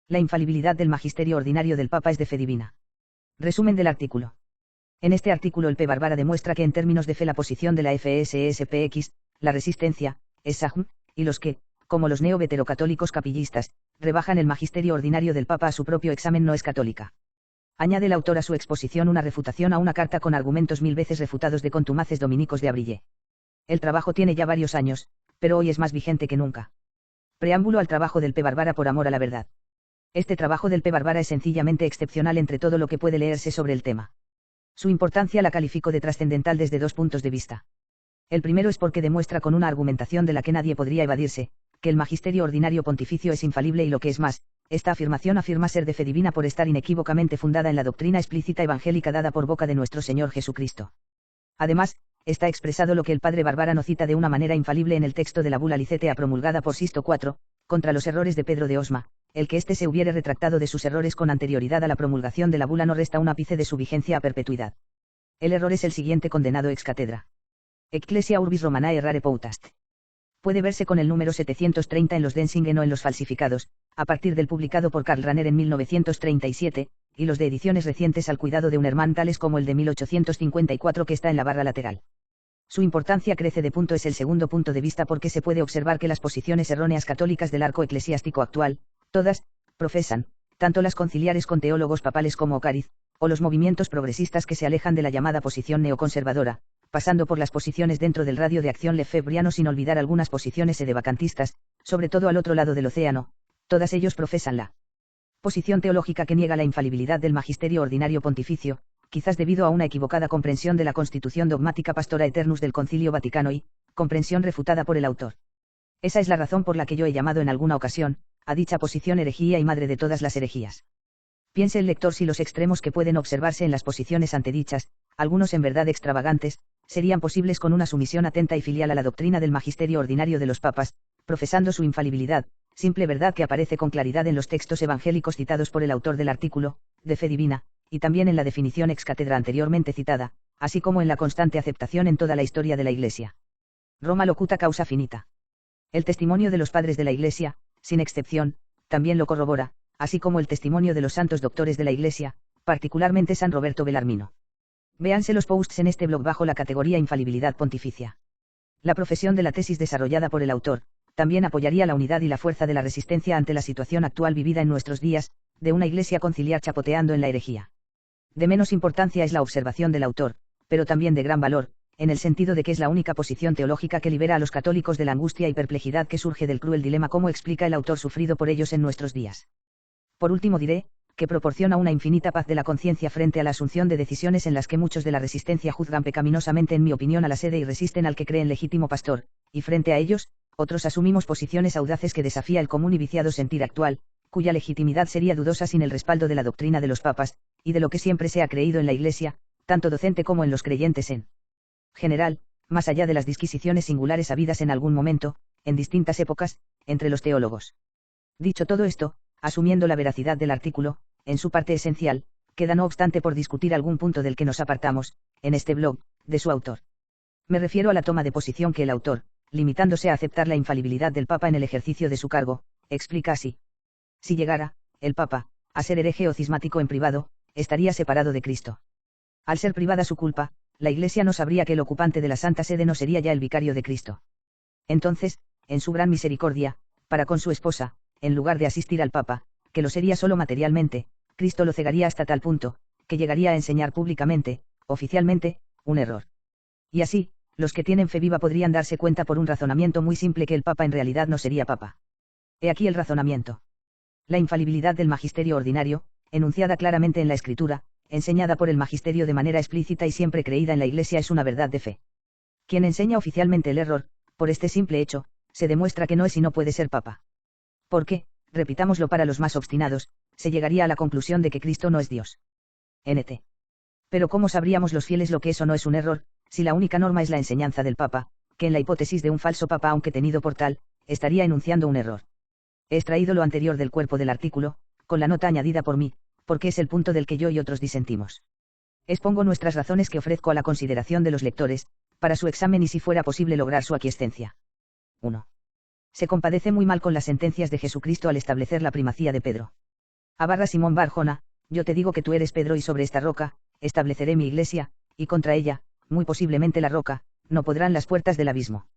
La infalibilidad del magisterio ordinario del Papa es de fe divina. Resumen del artículo. En este artículo el P. Barbara demuestra que en términos de fe la posición de la FSSPX, la resistencia, es sajm, y los que, como los neo-veterocatólicos capillistas, rebajan el magisterio ordinario del Papa a su propio examen no es católica. Añade el autor a su exposición una refutación a una carta con argumentos 1000 veces refutados de contumaces dominicos de Abrillé. El trabajo tiene ya varios años, pero hoy es más vigente que nunca. Preámbulo al trabajo del P. Barbara por amor a la verdad. Este trabajo del P. Barbara es sencillamente excepcional entre todo lo que puede leerse sobre el tema. Su importancia la califico de trascendental desde dos puntos de vista. El primero es porque demuestra con una argumentación de la que nadie podría evadirse, que el magisterio ordinario pontificio es infalible y lo que es más, esta afirmación afirma ser de fe divina por estar inequívocamente fundada en la doctrina explícita evangélica dada por boca de nuestro Señor Jesucristo. Además, está expresado lo que el padre Barbara no cita de una manera infalible en el texto de la bula Licetea promulgada por Sisto IV, contra los errores de Pedro de Osma. El que éste se hubiere retractado de sus errores con anterioridad a la promulgación de la bula no resta un ápice de su vigencia a perpetuidad. El error es el siguiente condenado ex cátedra. Ecclesia Urbis Romanae Rare Poutast. Puede verse con el número 730 en los Densingen o en los falsificados, a partir del publicado por Karl Rahner en 1937, y los de ediciones recientes al cuidado de Unermann tales como el de 1854 que está en la barra lateral. Su importancia crece de punto es el segundo punto de vista porque se puede observar que las posiciones erróneas católicas del arco eclesiástico actual, todas, profesan, tanto las conciliares con teólogos papales como Ocariz, o los movimientos progresistas que se alejan de la llamada posición neoconservadora, pasando por las posiciones dentro del radio de acción lefebvriano sin olvidar algunas posiciones edevacantistas, sobre todo al otro lado del océano, todas ellos profesan la posición teológica que niega la infalibilidad del magisterio ordinario pontificio, quizás debido a una equivocada comprensión de la constitución dogmática Pastora Eternus del Concilio Vaticano y, comprensión refutada por el autor. Esa es la razón por la que yo he llamado en alguna ocasión, a dicha posición herejía y madre de todas las herejías. Piense el lector si los extremos que pueden observarse en las posiciones antedichas, algunos en verdad extravagantes, serían posibles con una sumisión atenta y filial a la doctrina del magisterio ordinario de los papas, profesando su infalibilidad, simple verdad que aparece con claridad en los textos evangélicos citados por el autor del artículo, de fe divina, y también en la definición ex cátedra anteriormente citada, así como en la constante aceptación en toda la historia de la Iglesia. Roma locuta causa finita. El testimonio de los padres de la Iglesia, sin excepción, también lo corrobora, así como el testimonio de los santos doctores de la Iglesia, particularmente San Roberto Belarmino. Véanse los posts en este blog bajo la categoría Infalibilidad Pontificia. La profesión de la tesis desarrollada por el autor, también apoyaría la unidad y la fuerza de la resistencia ante la situación actual vivida en nuestros días, de una Iglesia conciliar chapoteando en la herejía. De menos importancia es la observación del autor, pero también de gran valor, en el sentido de que es la única posición teológica que libera a los católicos de la angustia y perplejidad que surge del cruel dilema como explica el autor sufrido por ellos en nuestros días. Por último diré, que proporciona una infinita paz de la conciencia frente a la asunción de decisiones en las que muchos de la resistencia juzgan pecaminosamente en mi opinión a la sede y resisten al que creen legítimo pastor, y frente a ellos, otros asumimos posiciones audaces que desafía el común y viciado sentir actual, cuya legitimidad sería dudosa sin el respaldo de la doctrina de los papas, y de lo que siempre se ha creído en la Iglesia, tanto docente como en los creyentes en general, más allá de las disquisiciones singulares habidas en algún momento, en distintas épocas, entre los teólogos. Dicho todo esto, asumiendo la veracidad del artículo, en su parte esencial, queda no obstante por discutir algún punto del que nos apartamos, en este blog, de su autor. Me refiero a la toma de posición que el autor, limitándose a aceptar la infalibilidad del Papa en el ejercicio de su cargo, explica así. Si llegara, el Papa, a ser hereje o cismático en privado, estaría separado de Cristo. Al ser privada su culpa, la Iglesia no sabría que el ocupante de la Santa Sede no sería ya el vicario de Cristo. Entonces, en su gran misericordia, para con su esposa, en lugar de asistir al Papa, que lo sería solo materialmente, Cristo lo cegaría hasta tal punto, que llegaría a enseñar públicamente, oficialmente, un error. Y así, los que tienen fe viva podrían darse cuenta por un razonamiento muy simple que el Papa en realidad no sería Papa. He aquí el razonamiento. La infalibilidad del magisterio ordinario, enunciada claramente en la Escritura, enseñada por el magisterio de manera explícita y siempre creída en la Iglesia es una verdad de fe. Quien enseña oficialmente el error, por este simple hecho, se demuestra que no es y no puede ser Papa. Porque, repitámoslo para los más obstinados, se llegaría a la conclusión de que Cristo no es Dios. Nt. Pero ¿cómo sabríamos los fieles lo que eso no es un error, si la única norma es la enseñanza del Papa, que en la hipótesis de un falso Papa aunque tenido por tal, estaría enunciando un error? He extraído lo anterior del cuerpo del artículo, con la nota añadida por mí, porque es el punto del que yo y otros disentimos. Expongo nuestras razones que ofrezco a la consideración de los lectores, para su examen y si fuera posible lograr su aquiescencia. 1. Se compadece muy mal con las sentencias de Jesucristo al establecer la primacía de Pedro. A Simón Barjona, yo te digo que tú eres Pedro y sobre esta roca, estableceré mi iglesia, y contra ella, muy posiblemente la roca, no podrán las puertas del abismo.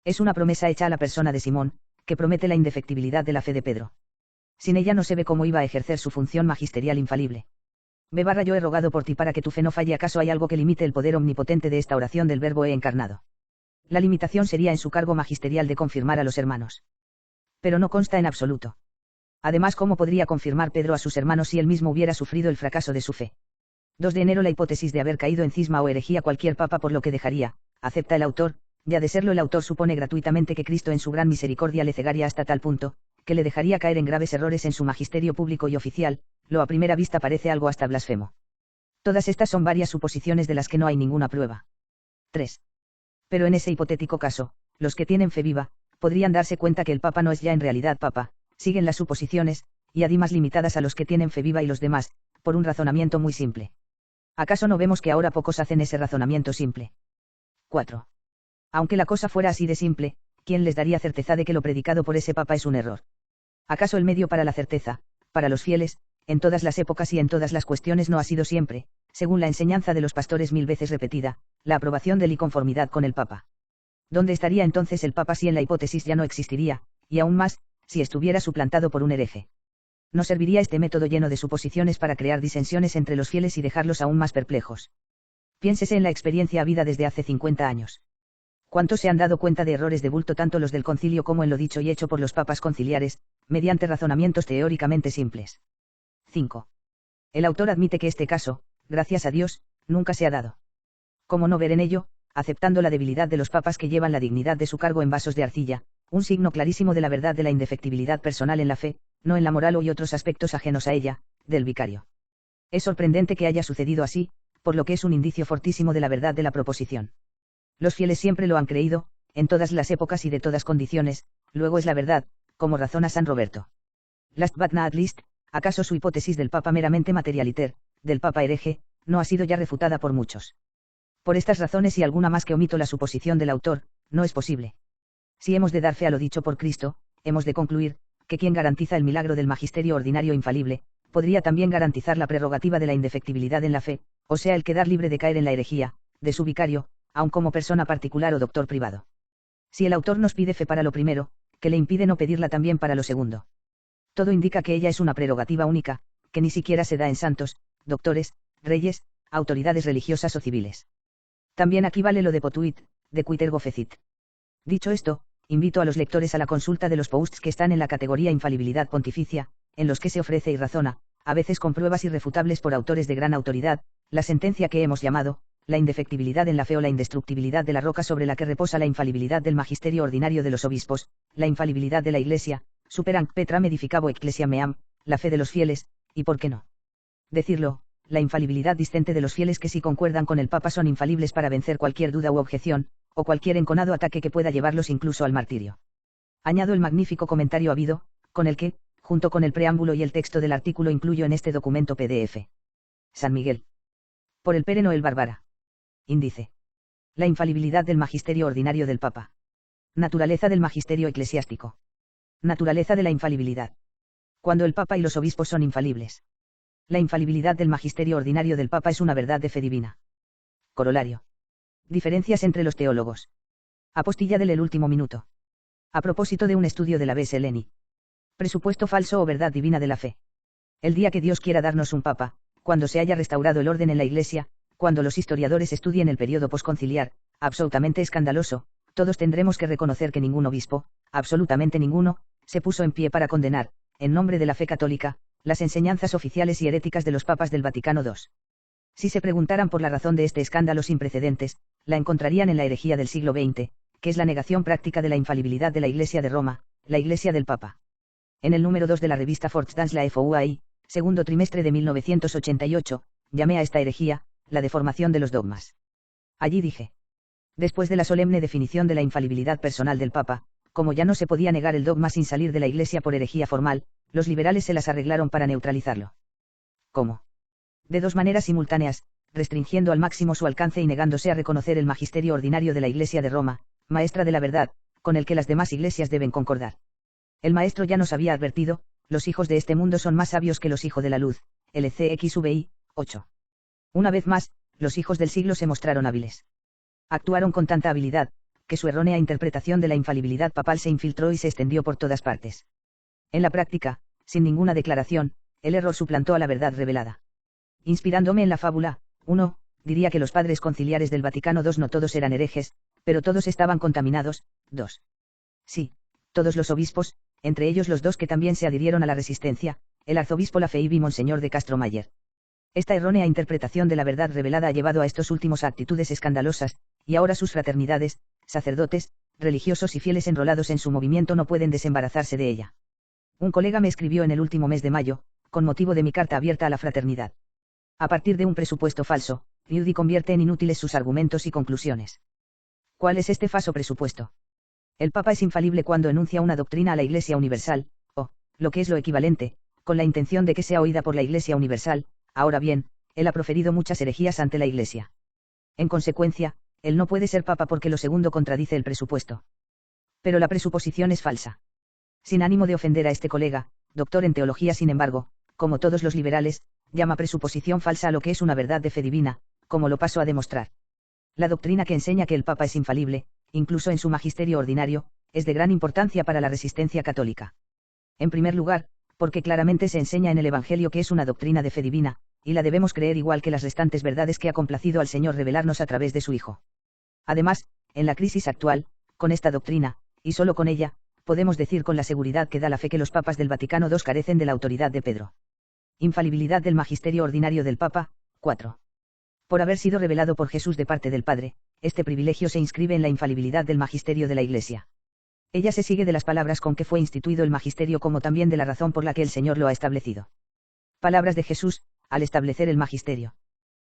Es una promesa hecha a la persona de Simón, que promete la indefectibilidad de la fe de Pedro. Sin ella no se ve cómo iba a ejercer su función magisterial infalible. Yo he rogado por ti para que tu fe no falle. ¿Acaso hay algo que limite el poder omnipotente de esta oración del Verbo encarnado? La limitación sería en su cargo magisterial de confirmar a los hermanos. Pero no consta en absoluto. Además, ¿cómo podría confirmar Pedro a sus hermanos si él mismo hubiera sufrido el fracaso de su fe? 2 de enero. La hipótesis de haber caído en cisma o herejía cualquier papa por lo que dejaría, acepta el autor, ya de serlo el autor supone gratuitamente que Cristo en su gran misericordia le cegaría hasta tal punto, que le dejaría caer en graves errores en su magisterio público y oficial, lo a primera vista parece algo hasta blasfemo. Todas estas son varias suposiciones de las que no hay ninguna prueba. 3. Pero en ese hipotético caso, los que tienen fe viva, podrían darse cuenta que el Papa no es ya en realidad Papa, siguen las suposiciones, y adimas limitadas a los que tienen fe viva y los demás, por un razonamiento muy simple. ¿Acaso no vemos que ahora pocos hacen ese razonamiento simple? 4. Aunque la cosa fuera así de simple, ¿quién les daría certeza de que lo predicado por ese Papa es un error? ¿Acaso el medio para la certeza, para los fieles, en todas las épocas y en todas las cuestiones no ha sido siempre, según la enseñanza de los pastores 1000 veces repetida, la aprobación del y conformidad con el Papa? ¿Dónde estaría entonces el Papa si en la hipótesis ya no existiría, y aún más, si estuviera suplantado por un hereje? No serviría este método lleno de suposiciones para crear disensiones entre los fieles y dejarlos aún más perplejos. Piénsese en la experiencia habida desde hace 50 años. ¿Cuántos se han dado cuenta de errores de bulto tanto los del concilio como en lo dicho y hecho por los papas conciliares, mediante razonamientos teóricamente simples? 5. El autor admite que este caso, gracias a Dios, nunca se ha dado. ¿Cómo no ver en ello, aceptando la debilidad de los papas que llevan la dignidad de su cargo en vasos de arcilla, un signo clarísimo de la verdad de la indefectibilidad personal en la fe, no en la moral y otros aspectos ajenos a ella, del vicario? Es sorprendente que haya sucedido así, por lo que es un indicio fortísimo de la verdad de la proposición. Los fieles siempre lo han creído, en todas las épocas y de todas condiciones, luego es la verdad, como razona San Roberto. Last but not least, ¿acaso su hipótesis del Papa meramente materialiter, del Papa hereje, no ha sido ya refutada por muchos? Por estas razones y alguna más que omito la suposición del autor, no es posible. Si hemos de dar fe a lo dicho por Cristo, hemos de concluir, que quien garantiza el milagro del magisterio ordinario infalible, podría también garantizar la prerrogativa de la indefectibilidad en la fe, o sea el quedar libre de caer en la herejía, de su vicario, aun como persona particular o doctor privado. Si el autor nos pide fe para lo primero, ¿qué le impide no pedirla también para lo segundo? Todo indica que ella es una prerrogativa única, que ni siquiera se da en santos, doctores, reyes, autoridades religiosas o civiles. También aquí vale lo de potuit, de quid ergo fecit. Dicho esto, invito a los lectores a la consulta de los posts que están en la categoría infalibilidad pontificia, en los que se ofrece y razona, a veces con pruebas irrefutables por autores de gran autoridad, la sentencia que hemos llamado, la indefectibilidad en la fe o la indestructibilidad de la roca sobre la que reposa la infalibilidad del magisterio ordinario de los obispos, la infalibilidad de la Iglesia, superanc Petram edificabo ecclesia meam, la fe de los fieles, y por qué no decirlo, la infalibilidad discente de los fieles que si concuerdan con el Papa son infalibles para vencer cualquier duda u objeción, o cualquier enconado ataque que pueda llevarlos incluso al martirio. Añado el magnífico comentario habido, con el que, junto con el preámbulo y el texto del artículo incluyo en este documento PDF. San Miguel. Por el Pere Noel Bárbara. Índice. La infalibilidad del magisterio ordinario del Papa. Naturaleza del magisterio eclesiástico. Naturaleza de la infalibilidad. Cuando el Papa y los obispos son infalibles. La infalibilidad del magisterio ordinario del Papa es una verdad de fe divina. Corolario. Diferencias entre los teólogos. Apostilla del El último minuto. A propósito de un estudio de la Ves Heleni. Presupuesto falso o verdad divina de la fe. El día que Dios quiera darnos un Papa, cuando se haya restaurado el orden en la Iglesia, cuando los historiadores estudien el periodo posconciliar, absolutamente escandaloso, todos tendremos que reconocer que ningún obispo, absolutamente ninguno, se puso en pie para condenar, en nombre de la fe católica, las enseñanzas oficiales y heréticas de los papas del Vaticano II. Si se preguntaran por la razón de este escándalo sin precedentes, la encontrarían en la herejía del siglo XX, que es la negación práctica de la infalibilidad de la Iglesia de Roma, la Iglesia del Papa. En el número 2 de la revista Fortdans la FOUAI, segundo trimestre de 1988, llamé a esta herejía, la deformación de los dogmas. Allí dije. Después de la solemne definición de la infalibilidad personal del Papa, como ya no se podía negar el dogma sin salir de la Iglesia por herejía formal, los liberales se las arreglaron para neutralizarlo. ¿Cómo? De dos maneras simultáneas, restringiendo al máximo su alcance y negándose a reconocer el magisterio ordinario de la Iglesia de Roma, maestra de la verdad, con el que las demás iglesias deben concordar. El maestro ya nos había advertido, los hijos de este mundo son más sabios que los hijos de la luz, LCXVI, 8. Una vez más, los hijos del siglo se mostraron hábiles. Actuaron con tanta habilidad, que su errónea interpretación de la infalibilidad papal se infiltró y se extendió por todas partes. En la práctica, sin ninguna declaración, el error suplantó a la verdad revelada. Inspirándome en la fábula, 1, diría que los padres conciliares del Vaticano II no todos eran herejes, pero todos estaban contaminados. 2. Sí, todos los obispos, entre ellos los dos que también se adhirieron a la resistencia, el arzobispo Lafeivre y Monseñor de Castro-Mayer. Esta errónea interpretación de la verdad revelada ha llevado a estos últimos a actitudes escandalosas, y ahora sus fraternidades, sacerdotes, religiosos y fieles enrolados en su movimiento no pueden desembarazarse de ella. Un colega me escribió en el último mes de mayo, con motivo de mi carta abierta a la fraternidad. A partir de un presupuesto falso, Judy convierte en inútiles sus argumentos y conclusiones. ¿Cuál es este falso presupuesto? El Papa es infalible cuando enuncia una doctrina a la Iglesia Universal, o, lo que es lo equivalente, con la intención de que sea oída por la Iglesia Universal. Ahora bien, él ha proferido muchas herejías ante la Iglesia. En consecuencia, él no puede ser Papa porque lo segundo contradice el presupuesto. Pero la presuposición es falsa. Sin ánimo de ofender a este colega, doctor en teología, sin embargo, como todos los liberales, llama presuposición falsa a lo que es una verdad de fe divina, como lo paso a demostrar. La doctrina que enseña que el Papa es infalible, incluso en su magisterio ordinario, es de gran importancia para la resistencia católica. En primer lugar, porque claramente se enseña en el Evangelio que es una doctrina de fe divina, y la debemos creer igual que las restantes verdades que ha complacido al Señor revelarnos a través de su Hijo. Además, en la crisis actual, con esta doctrina, y solo con ella, podemos decir con la seguridad que da la fe que los papas del Vaticano II carecen de la autoridad de Pedro. Infalibilidad del magisterio ordinario del Papa, 4. Por haber sido revelado por Jesús de parte del Padre, este privilegio se inscribe en la infalibilidad del magisterio de la Iglesia. Ella se sigue de las palabras con que fue instituido el magisterio como también de la razón por la que el Señor lo ha establecido. Palabras de Jesús, al establecer el magisterio.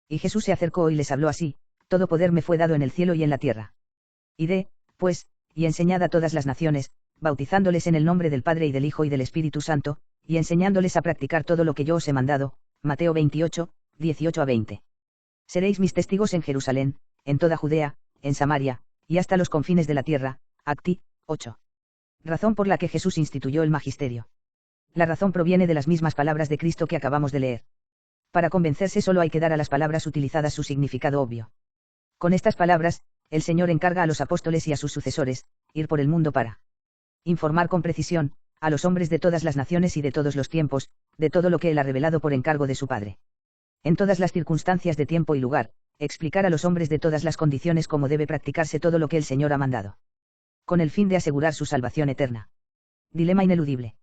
Y Jesús se acercó y les habló así: todo poder me fue dado en el cielo y en la tierra. Id, pues, y enseñad a todas las naciones, bautizándoles en el nombre del Padre y del Hijo y del Espíritu Santo, y enseñándoles a practicar todo lo que yo os he mandado. Mateo 28, 18-20. Seréis mis testigos en Jerusalén, en toda Judea, en Samaria, y hasta los confines de la tierra. Acti, 8. Razón por la que Jesús instituyó el magisterio. La razón proviene de las mismas palabras de Cristo que acabamos de leer. Para convencerse solo hay que dar a las palabras utilizadas su significado obvio. Con estas palabras, el Señor encarga a los apóstoles y a sus sucesores, ir por el mundo para informar con precisión, a los hombres de todas las naciones y de todos los tiempos, de todo lo que Él ha revelado por encargo de su Padre. En todas las circunstancias de tiempo y lugar, explicar a los hombres de todas las condiciones cómo debe practicarse todo lo que el Señor ha mandado. Con el fin de asegurar su salvación eterna. Dilema ineludible.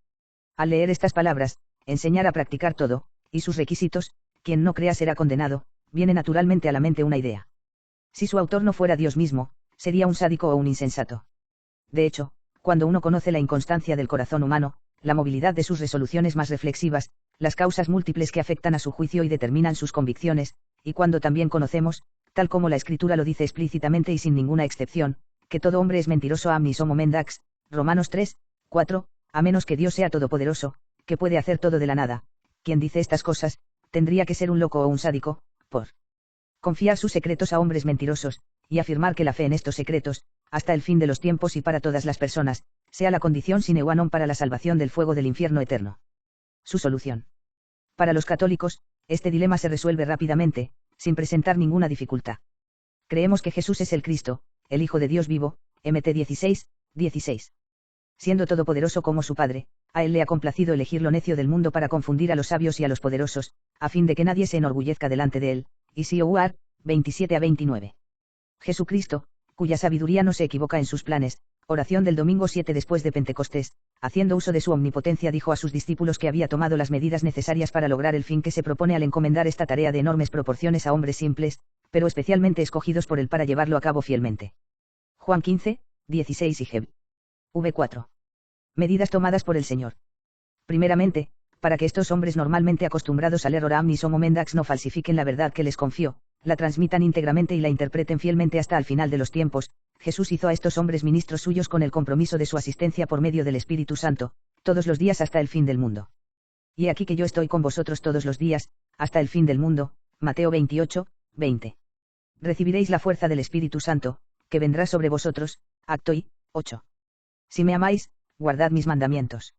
Al leer estas palabras, enseñar a practicar todo, y sus requisitos, quien no crea será condenado, viene naturalmente a la mente una idea. Si su autor no fuera Dios mismo, sería un sádico o un insensato. De hecho, cuando uno conoce la inconstancia del corazón humano, la movilidad de sus resoluciones más reflexivas, las causas múltiples que afectan a su juicio y determinan sus convicciones, y cuando también conocemos, tal como la Escritura lo dice explícitamente y sin ninguna excepción, que todo hombre es mentiroso amnis homo mendax, Romanos 3, 4, a menos que Dios sea todopoderoso, que puede hacer todo de la nada. Quien dice estas cosas, tendría que ser un loco o un sádico, por confiar sus secretos a hombres mentirosos, y afirmar que la fe en estos secretos, hasta el fin de los tiempos y para todas las personas, sea la condición sine qua non para la salvación del fuego del infierno eterno. Su solución. Para los católicos, este dilema se resuelve rápidamente, sin presentar ninguna dificultad. Creemos que Jesús es el Cristo, el Hijo de Dios vivo, Mt 16, 16. Siendo todopoderoso como su Padre, a Él le ha complacido elegir lo necio del mundo para confundir a los sabios y a los poderosos, a fin de que nadie se enorgullezca delante de Él. Isioar, 27-29. Jesucristo, cuya sabiduría no se equivoca en sus planes, oración del domingo 7 después de Pentecostés, haciendo uso de su omnipotencia dijo a sus discípulos que había tomado las medidas necesarias para lograr el fin que se propone al encomendar esta tarea de enormes proporciones a hombres simples, pero especialmente escogidos por Él para llevarlo a cabo fielmente. Juan 15, 16 y Geb. V4. Medidas tomadas por el Señor. Primeramente, para que estos hombres normalmente acostumbrados a leer ora omnis homo mendax no falsifiquen la verdad que les confió, la transmitan íntegramente y la interpreten fielmente hasta el final de los tiempos, Jesús hizo a estos hombres ministros suyos con el compromiso de su asistencia por medio del Espíritu Santo, todos los días hasta el fin del mundo. Y aquí que yo estoy con vosotros todos los días, hasta el fin del mundo, Mateo 28, 20. Recibiréis la fuerza del Espíritu Santo, que vendrá sobre vosotros, Actoi, 8. Si me amáis, guardad mis mandamientos.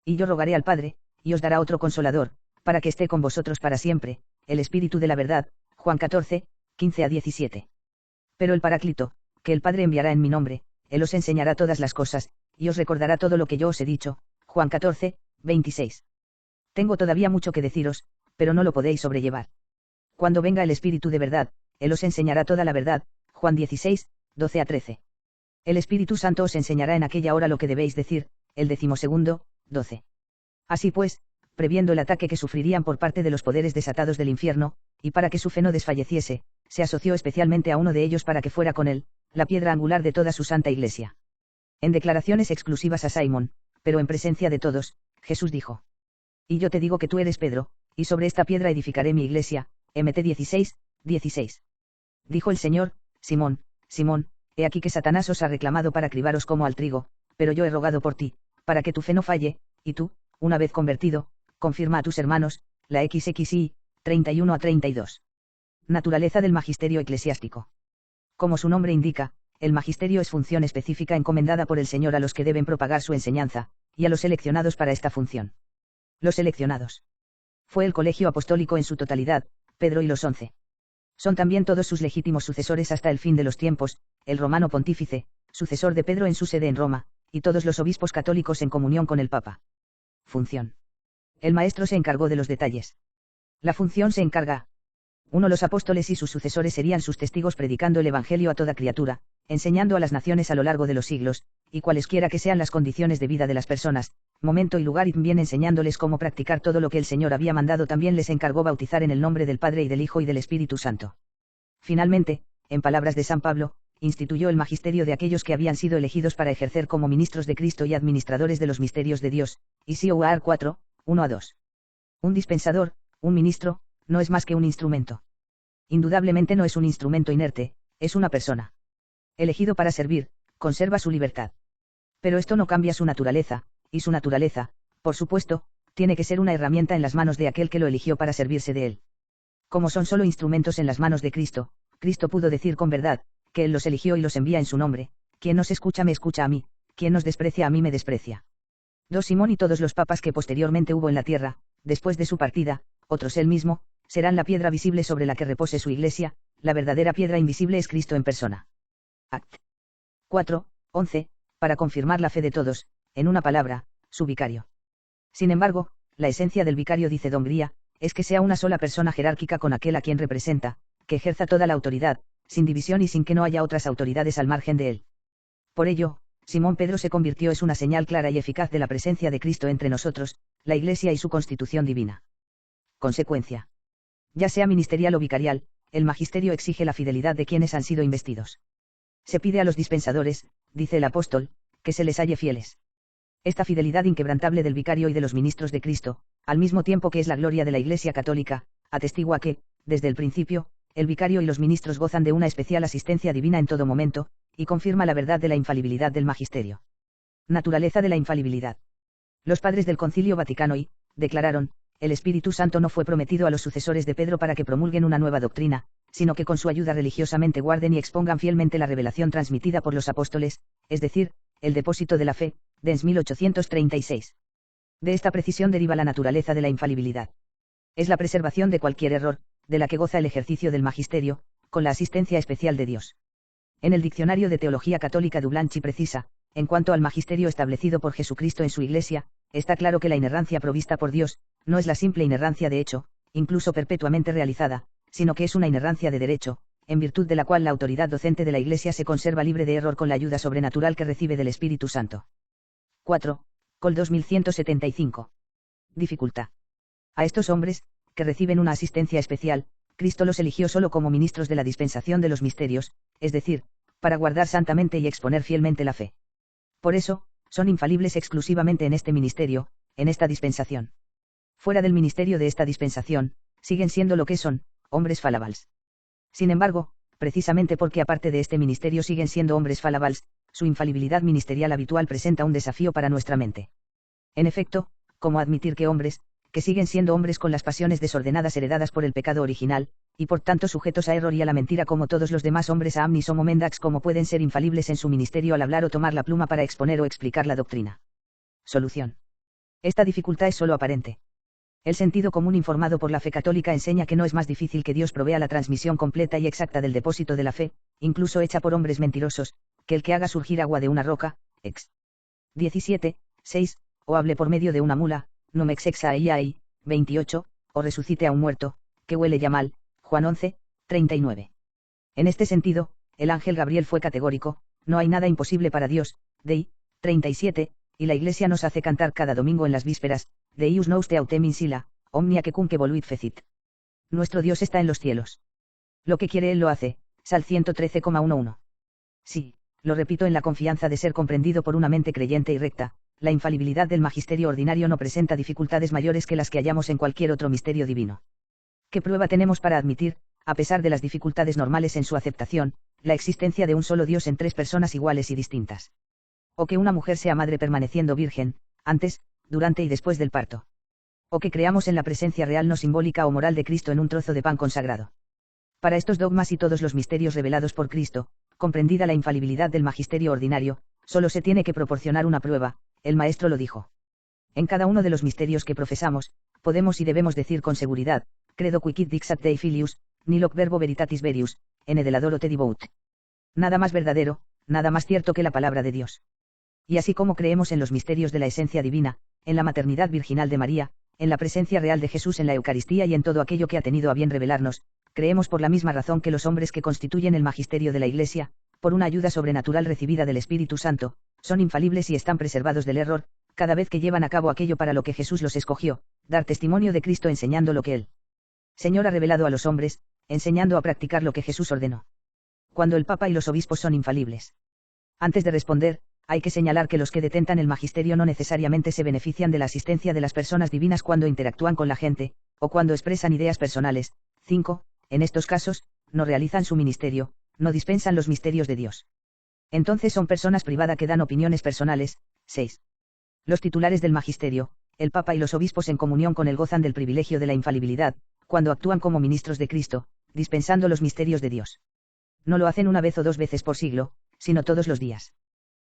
Y yo rogaré al Padre, y os dará otro Consolador, para que esté con vosotros para siempre, el Espíritu de la verdad. Juan 14, 15-17. Pero el Paráclito, que el Padre enviará en mi nombre, Él os enseñará todas las cosas, y os recordará todo lo que yo os he dicho. Juan 14, 26. Tengo todavía mucho que deciros, pero no lo podéis sobrellevar. Cuando venga el Espíritu de verdad, Él os enseñará toda la verdad. Juan 16, 12-13. El Espíritu Santo os enseñará en aquella hora lo que debéis decir. El 12, 12. Así pues, previendo el ataque que sufrirían por parte de los poderes desatados del infierno, y para que su fe no desfalleciese, se asoció especialmente a uno de ellos para que fuera con él, la piedra angular de toda su santa iglesia. En declaraciones exclusivas a Simón, pero en presencia de todos, Jesús dijo: Y yo te digo que tú eres Pedro, y sobre esta piedra edificaré mi iglesia. Mt 16, 16. Dijo el Señor: Simón, Simón, he aquí que Satanás os ha reclamado para cribaros como al trigo, pero yo he rogado por ti, para que tu fe no falle, y tú, una vez convertido, confirma a tus hermanos. La XXI, 31-32. Naturaleza del magisterio eclesiástico. Como su nombre indica, el magisterio es función específica encomendada por el Señor a los que deben propagar su enseñanza, y a los seleccionados para esta función. Los seleccionados. Fue el colegio apostólico en su totalidad, Pedro y los 11. Son también todos sus legítimos sucesores hasta el fin de los tiempos, el romano pontífice, sucesor de Pedro en su sede en Roma, y todos los obispos católicos en comunión con el Papa. Función. El maestro se encargó de los detalles. La función se encarga. 1. Los apóstoles y sus sucesores serían sus testigos predicando el Evangelio a toda criatura, enseñando a las naciones a lo largo de los siglos, y cualesquiera que sean las condiciones de vida de las personas, momento y lugar, y también enseñándoles cómo practicar todo lo que el Señor había mandado. También les encargó bautizar en el nombre del Padre y del Hijo y del Espíritu Santo. Finalmente, en palabras de San Pablo, instituyó el magisterio de aquellos que habían sido elegidos para ejercer como ministros de Cristo y administradores de los misterios de Dios. Isuar 4, 1-2. Un dispensador, un ministro, no es más que un instrumento. Indudablemente no es un instrumento inerte, es una persona. Elegido para servir, conserva su libertad. Pero esto no cambia su naturaleza, y su naturaleza, por supuesto, tiene que ser una herramienta en las manos de aquel que lo eligió para servirse de él. Como son solo instrumentos en las manos de Cristo, Cristo pudo decir con verdad, que Él los eligió y los envía en su nombre. Quien nos escucha me escucha a mí, quien nos desprecia a mí me desprecia. 2. Simón y todos los papas que posteriormente hubo en la tierra, después de su partida, otros él mismo, serán la piedra visible sobre la que repose su iglesia. La verdadera piedra invisible es Cristo en persona. Act. 4, 11, para confirmar la fe de todos, en una palabra, su vicario. Sin embargo, la esencia del vicario, dice Don Gría, es que sea una sola persona jerárquica con aquel a quien representa, que ejerza toda la autoridad, sin división y sin que no haya otras autoridades al margen de él. Por ello, Simón Pedro se convirtió es una señal clara y eficaz de la presencia de Cristo entre nosotros, la Iglesia y su constitución divina. Consecuencia. Ya sea ministerial o vicarial, el magisterio exige la fidelidad de quienes han sido investidos. Se pide a los dispensadores, dice el apóstol, que se les halle fieles. Esta fidelidad inquebrantable del vicario y de los ministros de Cristo, al mismo tiempo que es la gloria de la Iglesia católica, atestigua que, desde el principio, el vicario y los ministros gozan de una especial asistencia divina en todo momento, y confirma la verdad de la infalibilidad del magisterio. Naturaleza de la infalibilidad. Los padres del Concilio Vaticano I, declararon, el Espíritu Santo no fue prometido a los sucesores de Pedro para que promulguen una nueva doctrina, sino que con su ayuda religiosamente guarden y expongan fielmente la revelación transmitida por los apóstoles, es decir, el depósito de la fe, Dens 1836. De esta precisión deriva la naturaleza de la infalibilidad. Es la preservación de cualquier error, de la que goza el ejercicio del magisterio, con la asistencia especial de Dios. En el Diccionario de Teología Católica Dublanchi precisa, en cuanto al magisterio establecido por Jesucristo en su Iglesia, está claro que la inerrancia provista por Dios, no es la simple inerrancia de hecho, incluso perpetuamente realizada, sino que es una inerrancia de derecho, en virtud de la cual la autoridad docente de la Iglesia se conserva libre de error con la ayuda sobrenatural que recibe del Espíritu Santo. 4. Col 2175. Dificultad. A estos hombres, que reciben una asistencia especial, Cristo los eligió solo como ministros de la dispensación de los misterios, es decir, para guardar santamente y exponer fielmente la fe. Por eso, son infalibles exclusivamente en este ministerio, en esta dispensación. Fuera del ministerio de esta dispensación, siguen siendo lo que son, hombres falables. Sin embargo, precisamente porque aparte de este ministerio siguen siendo hombres falables, su infalibilidad ministerial habitual presenta un desafío para nuestra mente. En efecto, ¿cómo admitir que hombres, que siguen siendo hombres con las pasiones desordenadas heredadas por el pecado original, y por tanto sujetos a error y a la mentira como todos los demás hombres a amnis homo mendax, como pueden ser infalibles en su ministerio al hablar o tomar la pluma para exponer o explicar la doctrina? Solución. Esta dificultad es solo aparente. El sentido común informado por la fe católica enseña que no es más difícil que Dios provea la transmisión completa y exacta del depósito de la fe, incluso hecha por hombres mentirosos, que el que haga surgir agua de una roca, ex. 17, 6, o hable por medio de una mula, numex exaiai, 28, o resucite a un muerto, que huele ya mal, Juan 11, 39. En este sentido, el ángel Gabriel fue categórico: no hay nada imposible para Dios, Dei, 37, y la Iglesia nos hace cantar cada domingo en las vísperas, Deius nouste autem in sila, omnia quecum que voluit fecit. Nuestro Dios está en los cielos. Lo que quiere Él lo hace, Sal 113,11. Sí, lo repito en la confianza de ser comprendido por una mente creyente y recta, la infalibilidad del magisterio ordinario no presenta dificultades mayores que las que hallamos en cualquier otro misterio divino. ¿Qué prueba tenemos para admitir, a pesar de las dificultades normales en su aceptación, la existencia de un solo Dios en tres personas iguales y distintas? O que una mujer sea madre permaneciendo virgen, antes, durante y después del parto. O que creamos en la presencia real no simbólica o moral de Cristo en un trozo de pan consagrado. Para estos dogmas y todos los misterios revelados por Cristo, comprendida la infalibilidad del magisterio ordinario, solo se tiene que proporcionar una prueba, el Maestro lo dijo. En cada uno de los misterios que profesamos, podemos y debemos decir con seguridad, credo quicit dixat Dei filius, niloc verbo veritatis verius, ene deladoro te divout. Nada más verdadero, nada más cierto que la palabra de Dios. Y así como creemos en los misterios de la esencia divina, en la maternidad virginal de María, en la presencia real de Jesús en la Eucaristía y en todo aquello que ha tenido a bien revelarnos, creemos por la misma razón que los hombres que constituyen el magisterio de la Iglesia, por una ayuda sobrenatural recibida del Espíritu Santo, son infalibles y están preservados del error, cada vez que llevan a cabo aquello para lo que Jesús los escogió, dar testimonio de Cristo enseñando lo que Él, Señor, ha revelado a los hombres, enseñando a practicar lo que Jesús ordenó. Cuando el Papa y los obispos son infalibles. Antes de responder, hay que señalar que los que detentan el magisterio no necesariamente se benefician de la asistencia de las personas divinas cuando interactúan con la gente, o cuando expresan ideas personales. 5. En estos casos, no realizan su ministerio, no dispensan los misterios de Dios. Entonces son personas privadas que dan opiniones personales. 6. Los titulares del magisterio, el Papa y los obispos en comunión con él gozan del privilegio de la infalibilidad, cuando actúan como ministros de Cristo, dispensando los misterios de Dios. No lo hacen una vez o dos veces por siglo, sino todos los días.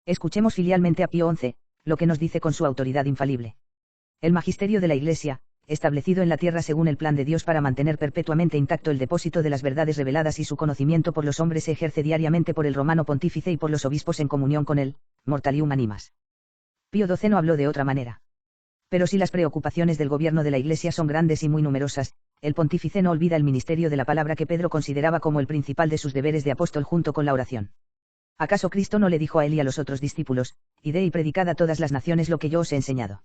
Escuchemos filialmente a Pío XI, lo que nos dice con su autoridad infalible. El magisterio de la Iglesia, establecido en la tierra según el plan de Dios para mantener perpetuamente intacto el depósito de las verdades reveladas y su conocimiento por los hombres, se ejerce diariamente por el romano pontífice y por los obispos en comunión con él, mortalium animas. Pío XII no habló de otra manera. Pero si las preocupaciones del gobierno de la Iglesia son grandes y muy numerosas, el pontífice no olvida el ministerio de la palabra que Pedro consideraba como el principal de sus deberes de apóstol junto con la oración. ¿Acaso Cristo no le dijo a él y a los otros discípulos, id y predicad a todas las naciones lo que yo os he enseñado?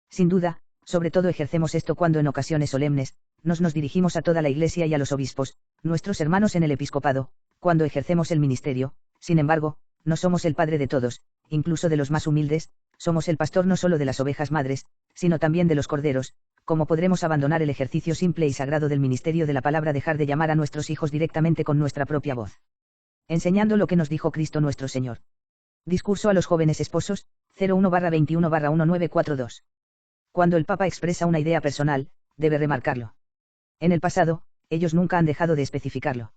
Sin duda, sobre todo ejercemos esto cuando en ocasiones solemnes, nos dirigimos a toda la Iglesia y a los obispos, nuestros hermanos en el episcopado, cuando ejercemos el ministerio. Sin embargo, no somos el padre de todos, incluso de los más humildes, somos el pastor no solo de las ovejas madres, sino también de los corderos. ¿Cómo podremos abandonar el ejercicio simple y sagrado del ministerio de la palabra, dejar de llamar a nuestros hijos directamente con nuestra propia voz? Enseñando lo que nos dijo Cristo nuestro Señor. Discurso a los jóvenes esposos, 01/21/1942. Cuando el Papa expresa una idea personal, debe remarcarlo. En el pasado, ellos nunca han dejado de especificarlo.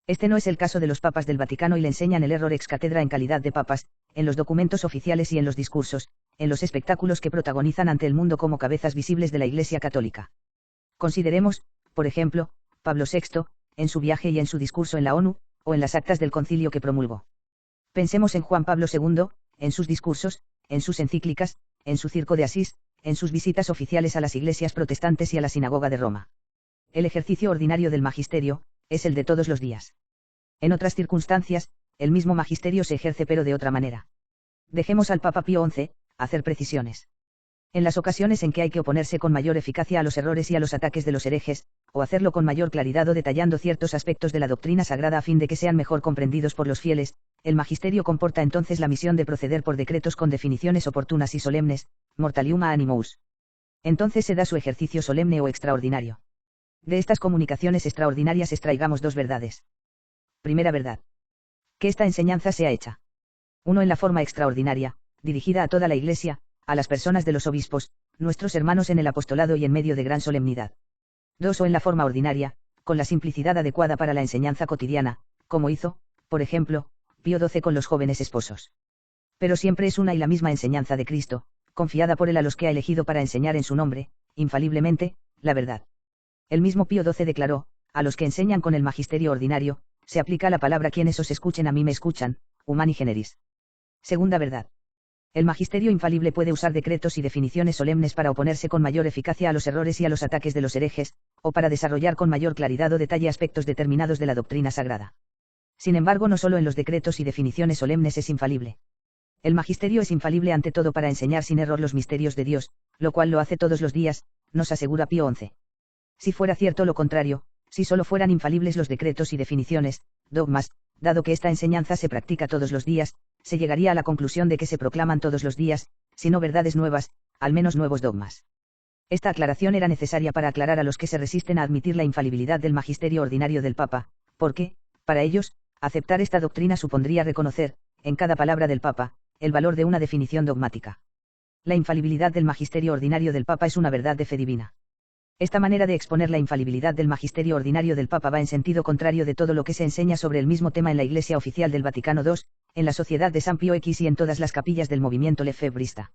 Este no es el caso de los papas del Vaticano y le enseñan el error ex cátedra en calidad de papas, en los documentos oficiales y en los discursos, en los espectáculos que protagonizan ante el mundo como cabezas visibles de la Iglesia Católica. Consideremos, por ejemplo, Pablo VI, en su viaje y en su discurso en la ONU, o en las actas del concilio que promulgó. Pensemos en Juan Pablo II, en sus discursos, en sus encíclicas, en su circo de Asís, en sus visitas oficiales a las iglesias protestantes y a la sinagoga de Roma. El ejercicio ordinario del magisterio, es el de todos los días. En otras circunstancias, el mismo magisterio se ejerce pero de otra manera. Dejemos al Papa Pío XI, hacer precisiones. En las ocasiones en que hay que oponerse con mayor eficacia a los errores y a los ataques de los herejes, o hacerlo con mayor claridad o detallando ciertos aspectos de la doctrina sagrada a fin de que sean mejor comprendidos por los fieles, el magisterio comporta entonces la misión de proceder por decretos con definiciones oportunas y solemnes, mortalium animus. Entonces se da su ejercicio solemne o extraordinario. De estas comunicaciones extraordinarias extraigamos dos verdades. Primera verdad. Que esta enseñanza sea hecha. 1. En la forma extraordinaria, dirigida a toda la Iglesia, a las personas de los obispos, nuestros hermanos en el apostolado y en medio de gran solemnidad. 2. O en la forma ordinaria, con la simplicidad adecuada para la enseñanza cotidiana, como hizo, por ejemplo, Pío XII con los jóvenes esposos. Pero siempre es una y la misma enseñanza de Cristo, confiada por él a los que ha elegido para enseñar en su nombre, infaliblemente, la verdad. El mismo Pío XII declaró: a los que enseñan con el magisterio ordinario, se aplica la palabra quienes os escuchen a mí me escuchan, humani generis. Segunda verdad. El magisterio infalible puede usar decretos y definiciones solemnes para oponerse con mayor eficacia a los errores y a los ataques de los herejes, o para desarrollar con mayor claridad o detalle aspectos determinados de la doctrina sagrada. Sin embargo, no solo en los decretos y definiciones solemnes es infalible. El magisterio es infalible ante todo para enseñar sin error los misterios de Dios, lo cual lo hace todos los días, nos asegura Pío XI. Si fuera cierto lo contrario, si solo fueran infalibles los decretos y definiciones, dogmas, dado que esta enseñanza se practica todos los días, se llegaría a la conclusión de que se proclaman todos los días, si no verdades nuevas, al menos nuevos dogmas. Esta aclaración era necesaria para aclarar a los que se resisten a admitir la infalibilidad del magisterio ordinario del Papa, porque, para ellos, aceptar esta doctrina supondría reconocer, en cada palabra del Papa, el valor de una definición dogmática. La infalibilidad del magisterio ordinario del Papa es una verdad de fe divina. Esta manera de exponer la infalibilidad del magisterio ordinario del Papa va en sentido contrario de todo lo que se enseña sobre el mismo tema en la Iglesia Oficial del Vaticano II, en la Sociedad de San Pío X y en todas las capillas del movimiento lefebrista.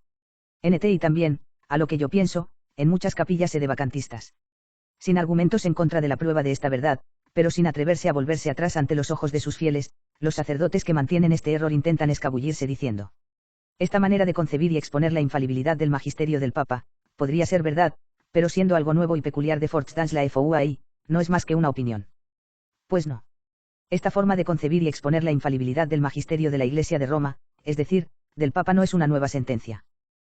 NT y también, a lo que yo pienso, en muchas capillas sedevacantistas. Sin argumentos en contra de la prueba de esta verdad, pero sin atreverse a volverse atrás ante los ojos de sus fieles, los sacerdotes que mantienen este error intentan escabullirse diciendo: esta manera de concebir y exponer la infalibilidad del magisterio del Papa, podría ser verdad, pero siendo algo nuevo y peculiar de Forstans la FOUAI, no es más que una opinión. Pues no. Esta forma de concebir y exponer la infalibilidad del magisterio de la Iglesia de Roma, es decir, del Papa, no es una nueva sentencia.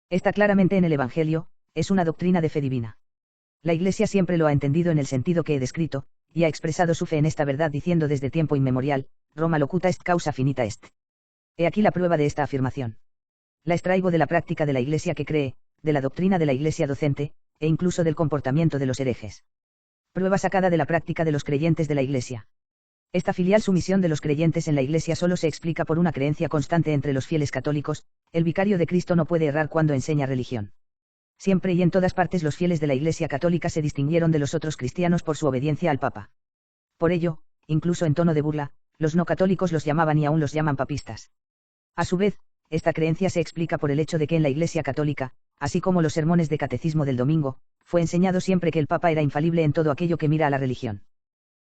Está claramente en el Evangelio, es una doctrina de fe divina. La Iglesia siempre lo ha entendido en el sentido que he descrito, y ha expresado su fe en esta verdad diciendo desde tiempo inmemorial: Roma locuta est causa finita est. He aquí la prueba de esta afirmación. La extraigo de la práctica de la Iglesia que cree, de la doctrina de la Iglesia docente, e incluso del comportamiento de los herejes. Prueba sacada de la práctica de los creyentes de la Iglesia. Esta filial sumisión de los creyentes en la Iglesia solo se explica por una creencia constante entre los fieles católicos: el vicario de Cristo no puede errar cuando enseña religión. Siempre y en todas partes los fieles de la Iglesia católica se distinguieron de los otros cristianos por su obediencia al Papa. Por ello, incluso en tono de burla, los no católicos los llamaban y aún los llaman papistas. A su vez, esta creencia se explica por el hecho de que en la Iglesia católica, así como los sermones de catecismo del domingo, fue enseñado siempre que el Papa era infalible en todo aquello que mira a la religión.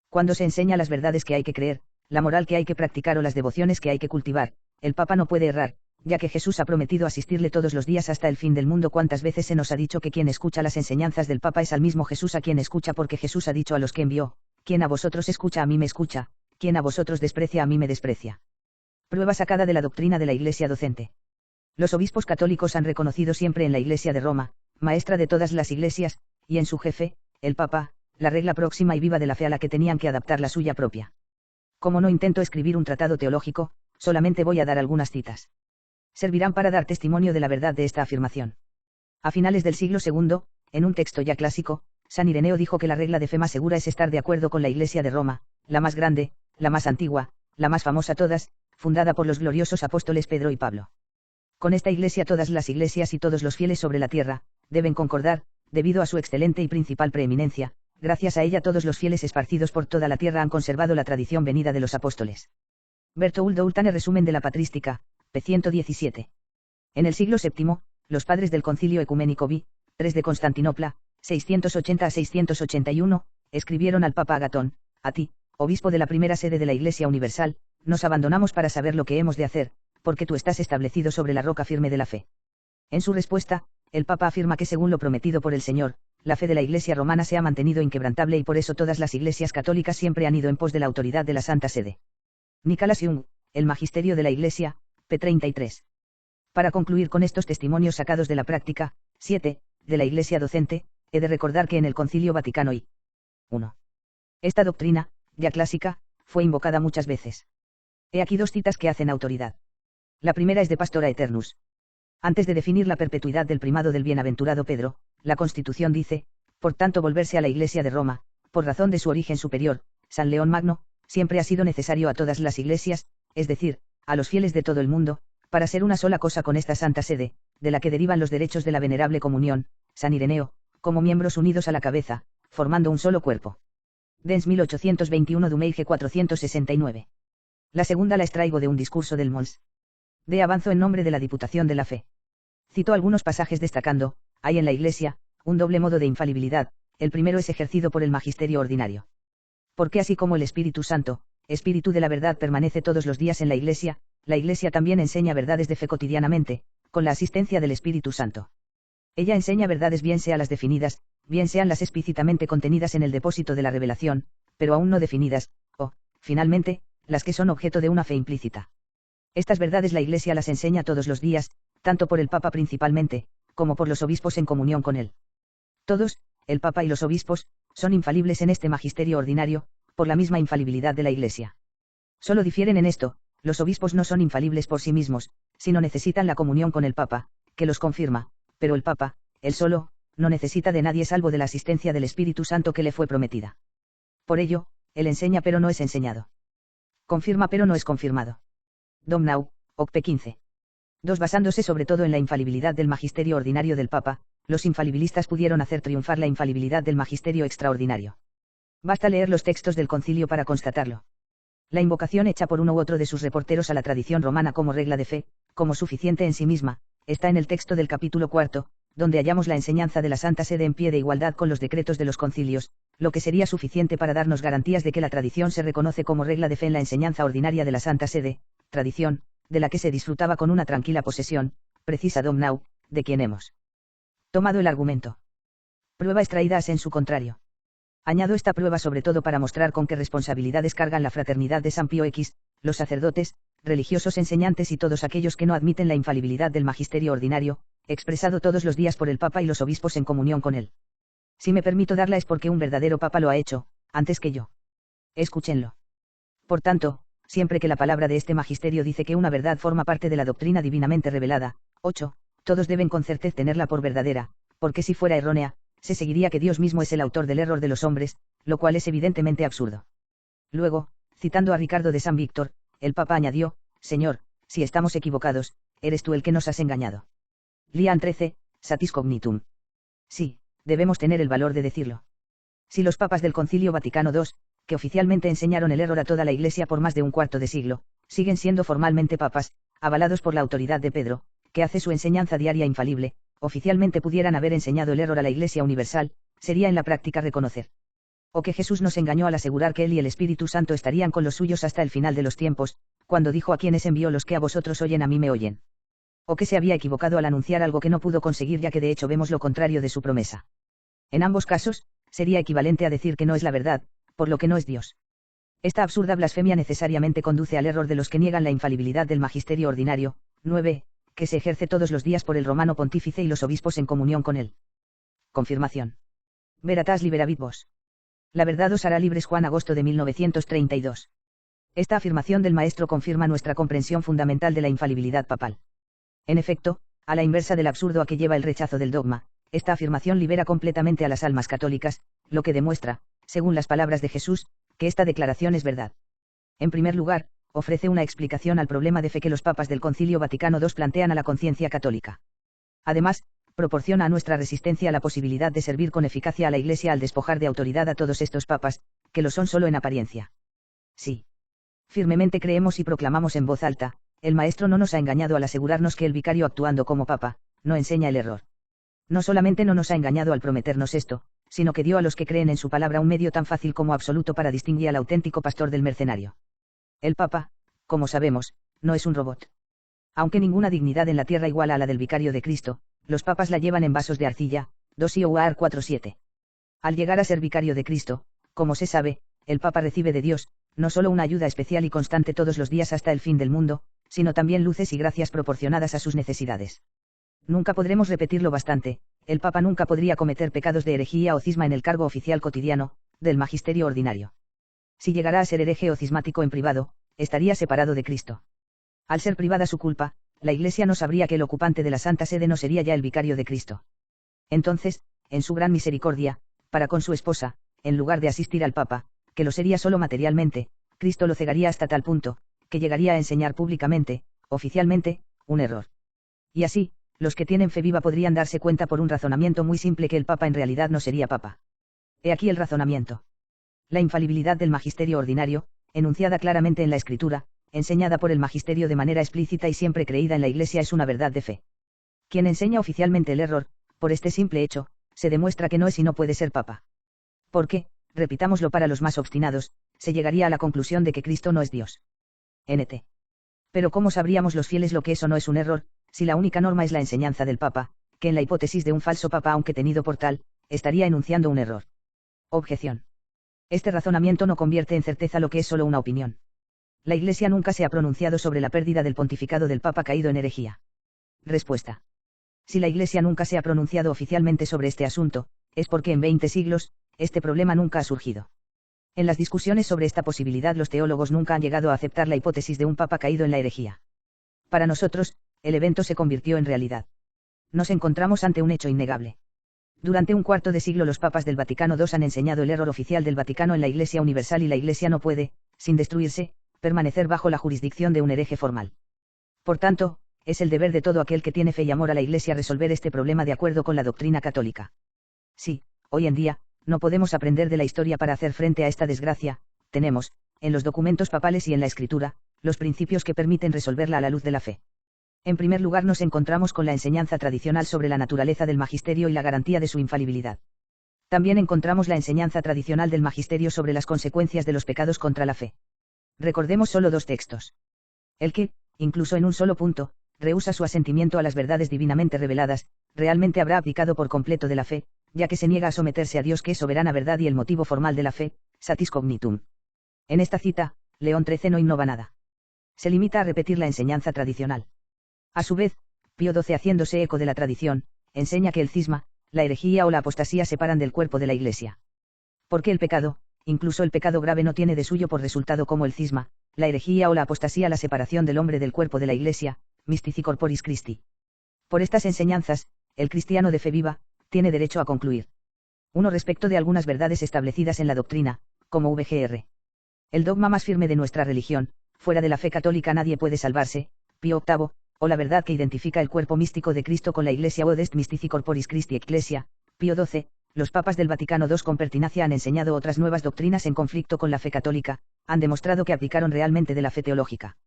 Cuando se enseña las verdades que hay que creer, la moral que hay que practicar o las devociones que hay que cultivar, el Papa no puede errar, ya que Jesús ha prometido asistirle todos los días hasta el fin del mundo. ¿Cuántas veces se nos ha dicho que quien escucha las enseñanzas del Papa es al mismo Jesús a quien escucha? Porque Jesús ha dicho a los que envió: quien a vosotros escucha a mí me escucha, quien a vosotros desprecia a mí me desprecia. Prueba sacada de la doctrina de la Iglesia docente. Los obispos católicos han reconocido siempre en la Iglesia de Roma, maestra de todas las iglesias, y en su jefe, el Papa, la regla próxima y viva de la fe a la que tenían que adaptar la suya propia. Como no intento escribir un tratado teológico, solamente voy a dar algunas citas. Servirán para dar testimonio de la verdad de esta afirmación. A finales del siglo II, en un texto ya clásico, San Ireneo dijo que la regla de fe más segura es estar de acuerdo con la Iglesia de Roma, la más grande, la más antigua, la más famosa todas, fundada por los gloriosos apóstoles Pedro y Pablo. Con esta Iglesia todas las iglesias y todos los fieles sobre la tierra deben concordar, debido a su excelente y principal preeminencia. Gracias a ella todos los fieles esparcidos por toda la tierra han conservado la tradición venida de los apóstoles. Bertoldo Ultane, resumen de la patrística, p. 117. En el siglo VII, los padres del Concilio Ecuménico V, 3 de Constantinopla, 680 a 681, escribieron al Papa Agatón: a ti, obispo de la primera sede de la Iglesia Universal, nos abandonamos para saber lo que hemos de hacer, porque tú estás establecido sobre la roca firme de la fe. En su respuesta, el Papa afirma que según lo prometido por el Señor, la fe de la Iglesia romana se ha mantenido inquebrantable y por eso todas las iglesias católicas siempre han ido en pos de la autoridad de la Santa Sede. Nicholas Young, El Magisterio de la Iglesia, p. 33. Para concluir con estos testimonios sacados de la práctica, 7, de la Iglesia docente, he de recordar que en el Concilio Vaticano I. 1. Esta doctrina, ya clásica, fue invocada muchas veces. He aquí dos citas que hacen autoridad. La primera es de Pastora Eternus. Antes de definir la perpetuidad del primado del bienaventurado Pedro, la Constitución dice: por tanto volverse a la Iglesia de Roma, por razón de su origen superior, San León Magno, siempre ha sido necesario a todas las iglesias, es decir, a los fieles de todo el mundo, para ser una sola cosa con esta Santa Sede, de la que derivan los derechos de la venerable comunión, San Ireneo, como miembros unidos a la cabeza, formando un solo cuerpo. Dens 1821 Dumeige 469. La segunda la extraigo de un discurso del Mons. De Avanzo en nombre de la Diputación de la Fe. Cito algunos pasajes destacando: hay en la Iglesia un doble modo de infalibilidad, el primero es ejercido por el magisterio ordinario. Porque así como el Espíritu Santo, Espíritu de la verdad, permanece todos los días en la Iglesia también enseña verdades de fe cotidianamente, con la asistencia del Espíritu Santo. Ella enseña verdades bien sean las definidas, bien sean las explícitamente contenidas en el depósito de la revelación, pero aún no definidas, o, finalmente, las que son objeto de una fe implícita. Estas verdades la Iglesia las enseña todos los días, tanto por el Papa principalmente, como por los obispos en comunión con él. Todos, el Papa y los obispos, son infalibles en este magisterio ordinario, por la misma infalibilidad de la Iglesia. Solo difieren en esto: los obispos no son infalibles por sí mismos, sino necesitan la comunión con el Papa, que los confirma, pero el Papa, él solo, no necesita de nadie salvo de la asistencia del Espíritu Santo que le fue prometida. Por ello, él enseña pero no es enseñado. Confirma pero no es confirmado. Domnau, Ocp. 15. 2. Basándose sobre todo en la infalibilidad del magisterio ordinario del Papa, los infalibilistas pudieron hacer triunfar la infalibilidad del magisterio extraordinario. Basta leer los textos del concilio para constatarlo. La invocación hecha por uno u otro de sus reporteros a la tradición romana como regla de fe, como suficiente en sí misma, está en el texto del capítulo 4, donde hallamos la enseñanza de la Santa Sede en pie de igualdad con los decretos de los concilios, lo que sería suficiente para darnos garantías de que la tradición se reconoce como regla de fe en la enseñanza ordinaria de la Santa Sede, tradición, de la que se disfrutaba con una tranquila posesión, precisa Domnau, de quien hemos tomado el argumento. Prueba extraídas en su contrario. Añado esta prueba sobre todo para mostrar con qué responsabilidades cargan la fraternidad de San Pío X, los sacerdotes, religiosos enseñantes y todos aquellos que no admiten la infalibilidad del magisterio ordinario, expresado todos los días por el Papa y los obispos en comunión con él. Si me permito darla es porque un verdadero Papa lo ha hecho, antes que yo. Escúchenlo. Por tanto, siempre que la palabra de este magisterio dice que una verdad forma parte de la doctrina divinamente revelada, 8, todos deben con certeza tenerla por verdadera, porque si fuera errónea, se seguiría que Dios mismo es el autor del error de los hombres, lo cual es evidentemente absurdo. Luego, citando a Ricardo de San Víctor, el Papa añadió: Señor, si estamos equivocados, eres tú el que nos has engañado. Lian 13, Satis Cognitum. Sí, debemos tener el valor de decirlo. Si los papas del Concilio Vaticano II, que oficialmente enseñaron el error a toda la Iglesia por más de un cuarto de siglo, siguen siendo formalmente papas, avalados por la autoridad de Pedro, que hace su enseñanza diaria infalible, oficialmente pudieran haber enseñado el error a la Iglesia universal, sería en la práctica reconocer o que Jesús nos engañó al asegurar que Él y el Espíritu Santo estarían con los suyos hasta el final de los tiempos, cuando dijo: a quienes envió los que a vosotros oyen a mí me oyen. O que se había equivocado al anunciar algo que no pudo conseguir, ya que de hecho vemos lo contrario de su promesa. En ambos casos, sería equivalente a decir que no es la verdad, por lo que no es Dios. Esta absurda blasfemia necesariamente conduce al error de los que niegan la infalibilidad del magisterio ordinario, 9, que se ejerce todos los días por el romano pontífice y los obispos en comunión con él. Confirmación. Veritas liberavit vos. La verdad os hará libres. Juan, agosto de 1932. Esta afirmación del maestro confirma nuestra comprensión fundamental de la infalibilidad papal. En efecto, a la inversa del absurdo a que lleva el rechazo del dogma, esta afirmación libera completamente a las almas católicas, lo que demuestra, según las palabras de Jesús, que esta declaración es verdad. En primer lugar, ofrece una explicación al problema de fe que los papas del Concilio Vaticano II plantean a la conciencia católica. Además, proporciona a nuestra resistencia la posibilidad de servir con eficacia a la Iglesia al despojar de autoridad a todos estos papas, que lo son solo en apariencia. Sí. Firmemente creemos y proclamamos en voz alta: el Maestro no nos ha engañado al asegurarnos que el vicario actuando como papa, no enseña el error. No solamente no nos ha engañado al prometernos esto, sino que dio a los que creen en su palabra un medio tan fácil como absoluto para distinguir al auténtico pastor del mercenario. El Papa, como sabemos, no es un robot. Aunque ninguna dignidad en la tierra iguala a la del vicario de Cristo, los papas la llevan en vasos de arcilla, 2 IOUAR 4:7. Al llegar a ser vicario de Cristo, como se sabe, el Papa recibe de Dios, no solo una ayuda especial y constante todos los días hasta el fin del mundo, sino también luces y gracias proporcionadas a sus necesidades. Nunca podremos repetirlo bastante: el Papa nunca podría cometer pecados de herejía o cisma en el cargo oficial cotidiano, del magisterio ordinario. Si llegara a ser hereje o cismático en privado, estaría separado de Cristo. Al ser privada su culpa, la Iglesia no sabría que el ocupante de la Santa Sede no sería ya el vicario de Cristo. Entonces, en su gran misericordia, para con su esposa, en lugar de asistir al Papa, que lo sería solo materialmente, Cristo lo cegaría hasta tal punto, que llegaría a enseñar públicamente, oficialmente, un error. Y así, los que tienen fe viva podrían darse cuenta por un razonamiento muy simple que el Papa en realidad no sería Papa. He aquí el razonamiento. La infalibilidad del magisterio ordinario, enunciada claramente en la Escritura, enseñada por el magisterio de manera explícita y siempre creída en la Iglesia, es una verdad de fe. Quien enseña oficialmente el error, por este simple hecho, se demuestra que no es y no puede ser papa. Porque, repitámoslo para los más obstinados, se llegaría a la conclusión de que Cristo no es Dios. Nt. Pero ¿cómo sabríamos los fieles lo que eso no es un error, si la única norma es la enseñanza del papa, que en la hipótesis de un falso papa aunque tenido por tal, estaría enunciando un error? Objeción. Este razonamiento no convierte en certeza lo que es solo una opinión. La Iglesia nunca se ha pronunciado sobre la pérdida del pontificado del papa caído en herejía. Respuesta. Si la Iglesia nunca se ha pronunciado oficialmente sobre este asunto, es porque en 20 siglos, este problema nunca ha surgido. En las discusiones sobre esta posibilidad los teólogos nunca han llegado a aceptar la hipótesis de un papa caído en la herejía. Para nosotros, el evento se convirtió en realidad. Nos encontramos ante un hecho innegable. Durante un cuarto de siglo los papas del Vaticano II han enseñado el error oficial del Vaticano en la Iglesia Universal y la Iglesia no puede, sin destruirse, permanecer bajo la jurisdicción de un hereje formal. Por tanto, es el deber de todo aquel que tiene fe y amor a la Iglesia resolver este problema de acuerdo con la doctrina católica. Sí, hoy en día, no podemos aprender de la historia para hacer frente a esta desgracia, tenemos, en los documentos papales y en la Escritura, los principios que permiten resolverla a la luz de la fe. En primer lugar nos encontramos con la enseñanza tradicional sobre la naturaleza del magisterio y la garantía de su infalibilidad. También encontramos la enseñanza tradicional del magisterio sobre las consecuencias de los pecados contra la fe. Recordemos solo dos textos. El que, incluso en un solo punto, rehúsa su asentimiento a las verdades divinamente reveladas, realmente habrá abdicado por completo de la fe, ya que se niega a someterse a Dios que es soberana verdad y el motivo formal de la fe, satis cognitum. En esta cita, León XIII no innova nada. Se limita a repetir la enseñanza tradicional. A su vez, Pío XII, haciéndose eco de la tradición, enseña que el cisma, la herejía o la apostasía separan del cuerpo de la Iglesia. Porque el pecado, incluso el pecado grave, no tiene de suyo por resultado como el cisma, la herejía o la apostasía la separación del hombre del cuerpo de la Iglesia, mystici corporis Christi. Por estas enseñanzas, el cristiano de fe viva, tiene derecho a concluir. 1. Respecto de algunas verdades establecidas en la doctrina, como VGR. El dogma más firme de nuestra religión, fuera de la fe católica nadie puede salvarse, Pío VIII, o la verdad que identifica el cuerpo místico de Cristo con la Iglesia o est mystici corporis Christi Ecclesia, Pío XII, los papas del Vaticano II con pertinacia han enseñado otras nuevas doctrinas en conflicto con la fe católica, han demostrado que abdicaron realmente de la fe teológica.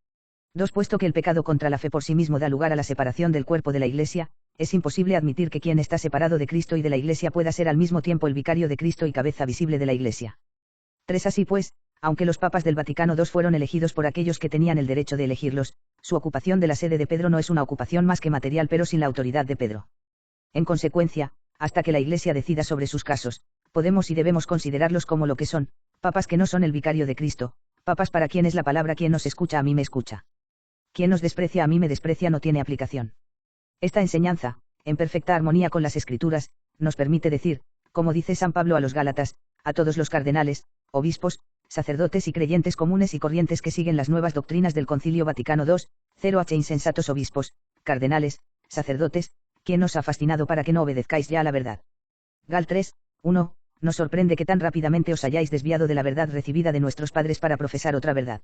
2. Puesto que el pecado contra la fe por sí mismo da lugar a la separación del cuerpo de la Iglesia, es imposible admitir que quien está separado de Cristo y de la Iglesia pueda ser al mismo tiempo el vicario de Cristo y cabeza visible de la Iglesia. 3. Así pues, aunque los papas del Vaticano II fueron elegidos por aquellos que tenían el derecho de elegirlos, su ocupación de la sede de Pedro no es una ocupación más que material pero sin la autoridad de Pedro. En consecuencia, hasta que la Iglesia decida sobre sus casos, podemos y debemos considerarlos como lo que son, papas que no son el vicario de Cristo, papas para quien es la palabra quien nos escucha a mí me escucha. Quien nos desprecia a mí me desprecia no tiene aplicación. Esta enseñanza, en perfecta armonía con las Escrituras, nos permite decir, como dice San Pablo a los Gálatas, a todos los cardenales, obispos, sacerdotes y creyentes comunes y corrientes que siguen las nuevas doctrinas del Concilio Vaticano II, 0h insensatos obispos, cardenales, sacerdotes, ¿quién os ha fascinado para que no obedezcáis ya a la verdad? Gal 3, 1, nos sorprende que tan rápidamente os hayáis desviado de la verdad recibida de nuestros padres para profesar otra verdad.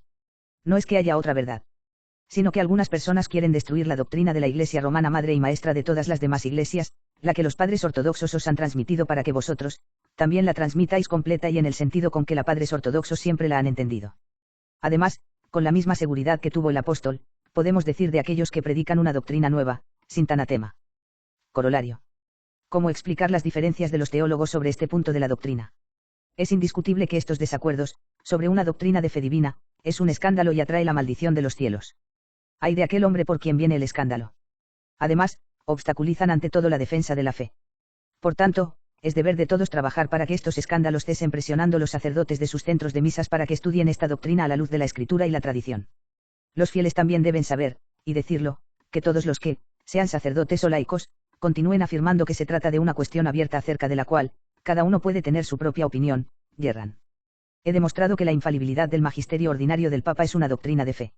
No es que haya otra verdad, sino que algunas personas quieren destruir la doctrina de la Iglesia romana madre y maestra de todas las demás iglesias, la que los padres ortodoxos os han transmitido para que vosotros, también la transmitáis completa y en el sentido con que los padres ortodoxos siempre la han entendido. Además, con la misma seguridad que tuvo el apóstol, podemos decir de aquellos que predican una doctrina nueva, sin anatema. Corolario. ¿Cómo explicar las diferencias de los teólogos sobre este punto de la doctrina? Es indiscutible que estos desacuerdos, sobre una doctrina de fe divina, es un escándalo y atrae la maldición de los cielos. Ay de aquel hombre por quien viene el escándalo. Además, obstaculizan ante todo la defensa de la fe. Por tanto, es deber de todos trabajar para que estos escándalos cesen presionando los sacerdotes de sus centros de misas para que estudien esta doctrina a la luz de la Escritura y la tradición. Los fieles también deben saber, y decirlo, que todos los que, sean sacerdotes o laicos, continúen afirmando que se trata de una cuestión abierta acerca de la cual, cada uno puede tener su propia opinión, yerran. He demostrado que la infalibilidad del magisterio ordinario del Papa es una doctrina de fe.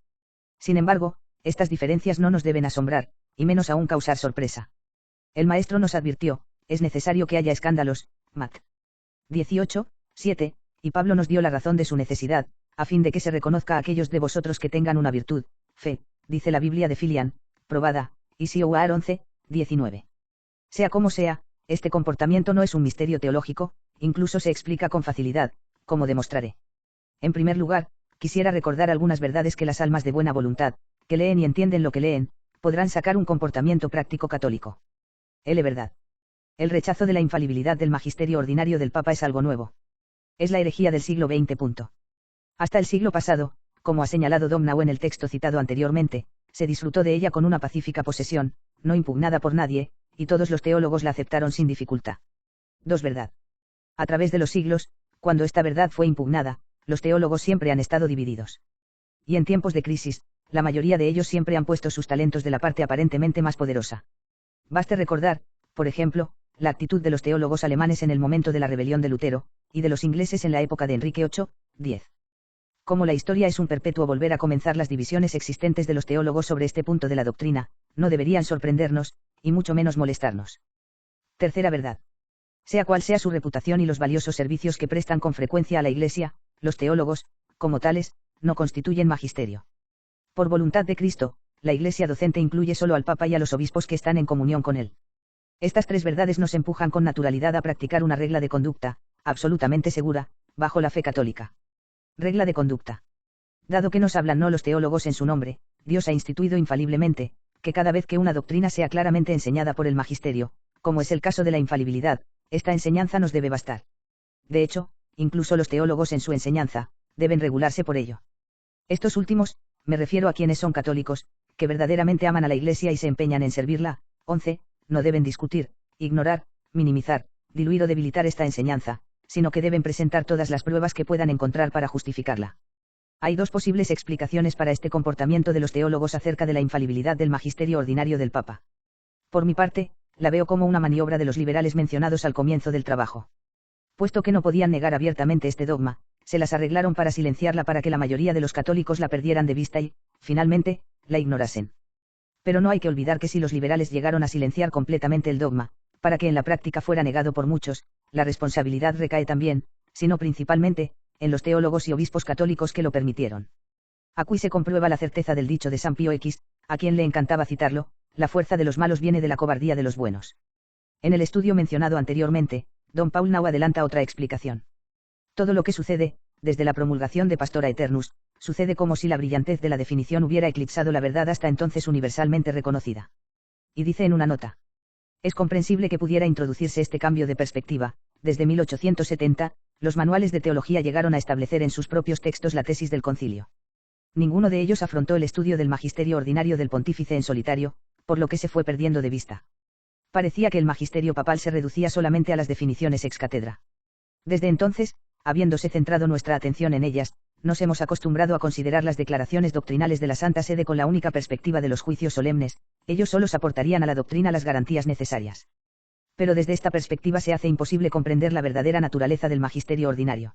Sin embargo, estas diferencias no nos deben asombrar, y menos aún causar sorpresa. El Maestro nos advirtió, es necesario que haya escándalos, Mat. 18, 7, y Pablo nos dio la razón de su necesidad, a fin de que se reconozca a aquellos de vosotros que tengan una virtud, fe, dice la Biblia de Filian, probada, y Sioar 11, 19. Sea como sea, este comportamiento no es un misterio teológico, incluso se explica con facilidad, como demostraré. En primer lugar, quisiera recordar algunas verdades que las almas de buena voluntad, que leen y entienden lo que leen, podrán sacar un comportamiento práctico católico. Verdad. El rechazo de la infalibilidad del magisterio ordinario del Papa es algo nuevo. Es la herejía del siglo XX. Hasta el siglo pasado, como ha señalado Domnau en el texto citado anteriormente, se disfrutó de ella con una pacífica posesión, no impugnada por nadie, y todos los teólogos la aceptaron sin dificultad. 2. Verdad. A través de los siglos, cuando esta verdad fue impugnada, los teólogos siempre han estado divididos. Y en tiempos de crisis, la mayoría de ellos siempre han puesto sus talentos de la parte aparentemente más poderosa. Baste recordar, por ejemplo, la actitud de los teólogos alemanes en el momento de la rebelión de Lutero, y de los ingleses en la época de Enrique VIII, X. Como la historia es un perpetuo volver a comenzar, las divisiones existentes de los teólogos sobre este punto de la doctrina, no deberían sorprendernos, y mucho menos molestarnos. Tercera verdad. Sea cual sea su reputación y los valiosos servicios que prestan con frecuencia a la Iglesia, los teólogos, como tales, no constituyen magisterio. Por voluntad de Cristo, la Iglesia docente incluye solo al Papa y a los obispos que están en comunión con él. Estas tres verdades nos empujan con naturalidad a practicar una regla de conducta, absolutamente segura, bajo la fe católica. Regla de conducta. Dado que nos hablan no los teólogos en su nombre, Dios ha instituido infaliblemente, que cada vez que una doctrina sea claramente enseñada por el magisterio, como es el caso de la infalibilidad, esta enseñanza nos debe bastar. De hecho, incluso los teólogos en su enseñanza, deben regularse por ello. Estos últimos, me refiero a quienes son católicos, que verdaderamente aman a la Iglesia y se empeñan en servirla. 11. No deben discutir, ignorar, minimizar, diluir o debilitar esta enseñanza, sino que deben presentar todas las pruebas que puedan encontrar para justificarla. Hay dos posibles explicaciones para este comportamiento de los teólogos acerca de la infalibilidad del magisterio ordinario del Papa. Por mi parte, la veo como una maniobra de los liberales mencionados al comienzo del trabajo. Puesto que no podían negar abiertamente este dogma, se las arreglaron para silenciarla para que la mayoría de los católicos la perdieran de vista y, finalmente, la ignorasen. Pero no hay que olvidar que si los liberales llegaron a silenciar completamente el dogma, para que en la práctica fuera negado por muchos, la responsabilidad recae también, si no principalmente, en los teólogos y obispos católicos que lo permitieron. Aquí se comprueba la certeza del dicho de San Pío X, a quien le encantaba citarlo: la fuerza de los malos viene de la cobardía de los buenos. En el estudio mencionado anteriormente, don Paul Nau adelanta otra explicación. Todo lo que sucede, desde la promulgación de Pastora Eternus, sucede como si la brillantez de la definición hubiera eclipsado la verdad hasta entonces universalmente reconocida. Y dice en una nota: es comprensible que pudiera introducirse este cambio de perspectiva. Desde 1870, los manuales de teología llegaron a establecer en sus propios textos la tesis del concilio. Ninguno de ellos afrontó el estudio del magisterio ordinario del pontífice en solitario, por lo que se fue perdiendo de vista. Parecía que el magisterio papal se reducía solamente a las definiciones ex cátedra. Desde entonces, habiéndose centrado nuestra atención en ellas, nos hemos acostumbrado a considerar las declaraciones doctrinales de la Santa Sede con la única perspectiva de los juicios solemnes. Ellos solos aportarían a la doctrina las garantías necesarias. Pero desde esta perspectiva se hace imposible comprender la verdadera naturaleza del magisterio ordinario.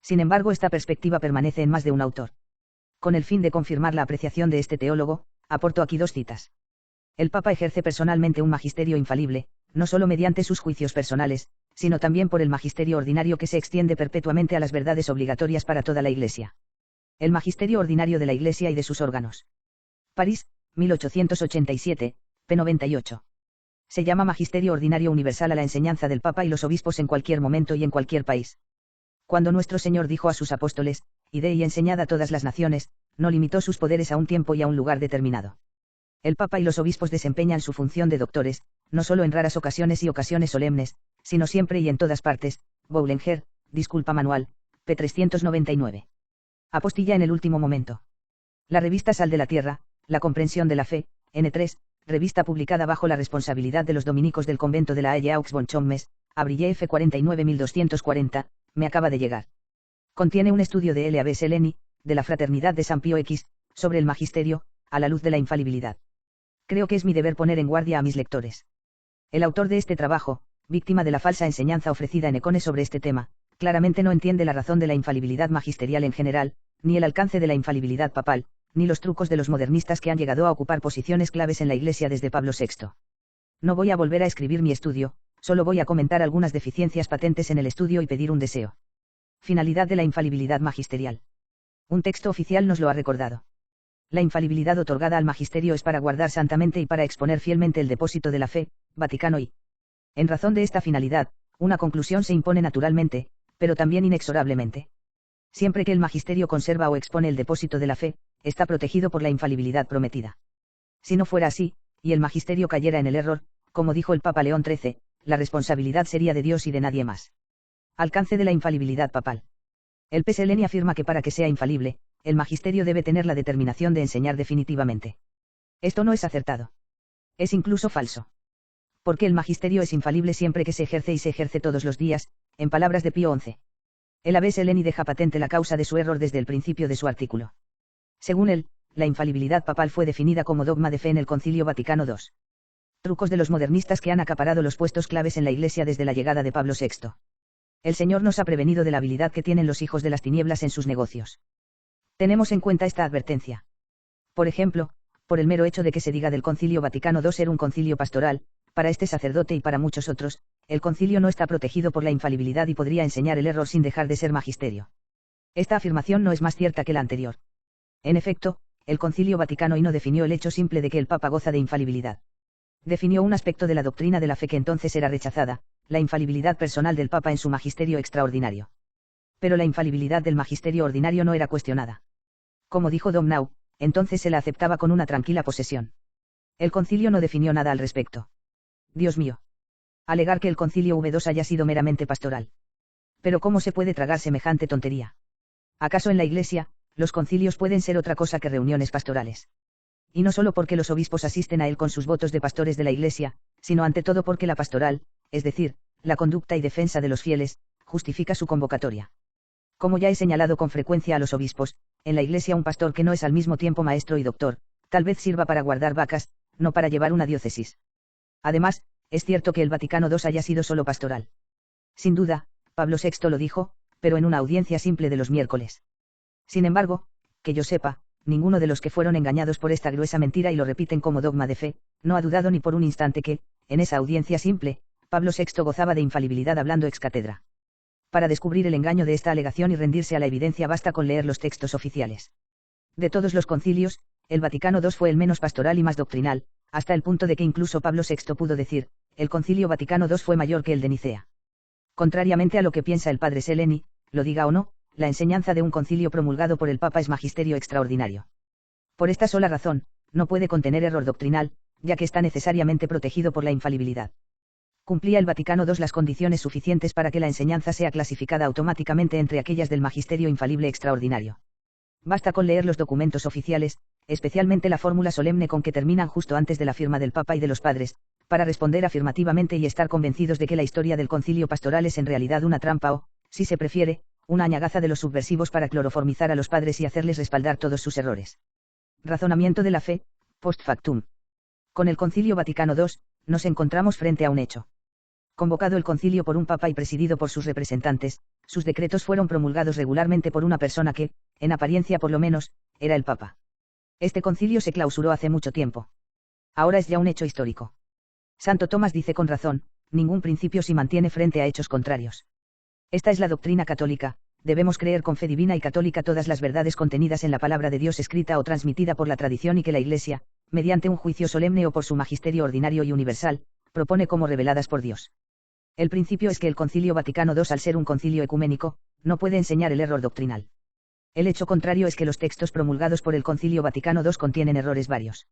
Sin embargo, esta perspectiva permanece en más de un autor. Con el fin de confirmar la apreciación de este teólogo, aporto aquí dos citas. El Papa ejerce personalmente un magisterio infalible, no solo mediante sus juicios personales, sino también por el magisterio ordinario que se extiende perpetuamente a las verdades obligatorias para toda la Iglesia. El magisterio ordinario de la Iglesia y de sus órganos. París, 1887, p. 98. Se llama Magisterio Ordinario Universal a la enseñanza del Papa y los obispos en cualquier momento y en cualquier país. Cuando nuestro Señor dijo a sus apóstoles: id y enseñad a todas las naciones, no limitó sus poderes a un tiempo y a un lugar determinado. El Papa y los obispos desempeñan su función de doctores, no solo en raras ocasiones y ocasiones solemnes, sino siempre y en todas partes. Boulenger, Disculpa Manual, p. 399. Apostilla en el último momento. La revista Sal de la Tierra, La Comprensión de la Fe, N3, revista publicada bajo la responsabilidad de los dominicos del convento de la Halle Aux Bonchommes, Abril F. 49240, me acaba de llegar. Contiene un estudio de L. A. B. Seleni, de la Fraternidad de San Pío X, sobre el magisterio, a la luz de la infalibilidad. Creo que es mi deber poner en guardia a mis lectores. El autor de este trabajo, víctima de la falsa enseñanza ofrecida en Econe sobre este tema, claramente no entiende la razón de la infalibilidad magisterial en general, ni el alcance de la infalibilidad papal, ni los trucos de los modernistas que han llegado a ocupar posiciones claves en la Iglesia desde Pablo VI. No voy a volver a escribir mi estudio, solo voy a comentar algunas deficiencias patentes en el estudio y pedir un deseo. Finalidad de la infalibilidad magisterial. Un texto oficial nos lo ha recordado. La infalibilidad otorgada al magisterio es para guardar santamente y para exponer fielmente el depósito de la fe, Vaticano I. En razón de esta finalidad, una conclusión se impone naturalmente, pero también inexorablemente. Siempre que el magisterio conserva o expone el depósito de la fe, está protegido por la infalibilidad prometida. Si no fuera así, y el magisterio cayera en el error, como dijo el Papa León XIII, la responsabilidad sería de Dios y de nadie más. Alcance de la infalibilidad papal. El PSLN afirma que para que sea infalible, el magisterio debe tener la determinación de enseñar definitivamente. Esto no es acertado. Es incluso falso. Porque el magisterio es infalible siempre que se ejerce y se ejerce todos los días, en palabras de Pío XI. El PSLN deja patente la causa de su error desde el principio de su artículo. Según él, la infalibilidad papal fue definida como dogma de fe en el Concilio Vaticano II. Trucos de los modernistas que han acaparado los puestos claves en la Iglesia desde la llegada de Pablo VI. El Señor nos ha prevenido de la habilidad que tienen los hijos de las tinieblas en sus negocios. Tenemos en cuenta esta advertencia. Por ejemplo, por el mero hecho de que se diga del Concilio Vaticano II ser un concilio pastoral, para este sacerdote y para muchos otros, el concilio no está protegido por la infalibilidad y podría enseñar el error sin dejar de ser magisterio. Esta afirmación no es más cierta que la anterior. En efecto, el Concilio Vaticano I no definió el hecho simple de que el Papa goza de infalibilidad. Definió un aspecto de la doctrina de la fe que entonces era rechazada, la infalibilidad personal del Papa en su magisterio extraordinario. Pero la infalibilidad del magisterio ordinario no era cuestionada. Como dijo Domnau, entonces se la aceptaba con una tranquila posesión. El concilio no definió nada al respecto. Dios mío. Alegar que el concilio V2 haya sido meramente pastoral. Pero ¿cómo se puede tragar semejante tontería? ¿Acaso en la Iglesia, los concilios pueden ser otra cosa que reuniones pastorales? Y no solo porque los obispos asisten a él con sus votos de pastores de la Iglesia, sino ante todo porque la pastoral, es decir, la conducta y defensa de los fieles, justifica su convocatoria. Como ya he señalado con frecuencia a los obispos, en la Iglesia un pastor que no es al mismo tiempo maestro y doctor, tal vez sirva para guardar vacas, no para llevar una diócesis. Además, es cierto que el Vaticano II haya sido solo pastoral. Sin duda, Pablo VI lo dijo, pero en una audiencia simple de los miércoles. Sin embargo, que yo sepa, ninguno de los que fueron engañados por esta gruesa mentira y lo repiten como dogma de fe, no ha dudado ni por un instante que, en esa audiencia simple, Pablo VI gozaba de infalibilidad hablando ex cátedra. Para descubrir el engaño de esta alegación y rendirse a la evidencia basta con leer los textos oficiales. De todos los concilios, el Vaticano II fue el menos pastoral y más doctrinal, hasta el punto de que incluso Pablo VI pudo decir, el Concilio Vaticano II fue mayor que el de Nicea. Contrariamente a lo que piensa el padre Seleni, lo diga o no, la enseñanza de un concilio promulgado por el Papa es magisterio extraordinario. Por esta sola razón, no puede contener error doctrinal, ya que está necesariamente protegido por la infalibilidad. Cumplía el Vaticano II las condiciones suficientes para que la enseñanza sea clasificada automáticamente entre aquellas del magisterio infalible extraordinario. Basta con leer los documentos oficiales, especialmente la fórmula solemne con que terminan justo antes de la firma del Papa y de los padres, para responder afirmativamente y estar convencidos de que la historia del concilio pastoral es en realidad una trampa o, si se prefiere, una añagaza de los subversivos para cloroformizar a los padres y hacerles respaldar todos sus errores. Razonamiento de la fe, post factum. Con el Concilio Vaticano II, nos encontramos frente a un hecho. Convocado el concilio por un papa y presidido por sus representantes, sus decretos fueron promulgados regularmente por una persona que, en apariencia por lo menos, era el papa. Este concilio se clausuró hace mucho tiempo. Ahora es ya un hecho histórico. Santo Tomás dice con razón, ningún principio se mantiene frente a hechos contrarios. Esta es la doctrina católica, debemos creer con fe divina y católica todas las verdades contenidas en la palabra de Dios escrita o transmitida por la tradición y que la Iglesia, mediante un juicio solemne o por su magisterio ordinario y universal, propone como reveladas por Dios. El principio es que el Concilio Vaticano II, al ser un concilio ecuménico, no puede enseñar el error doctrinal. El hecho contrario es que los textos promulgados por el Concilio Vaticano II contienen errores varios.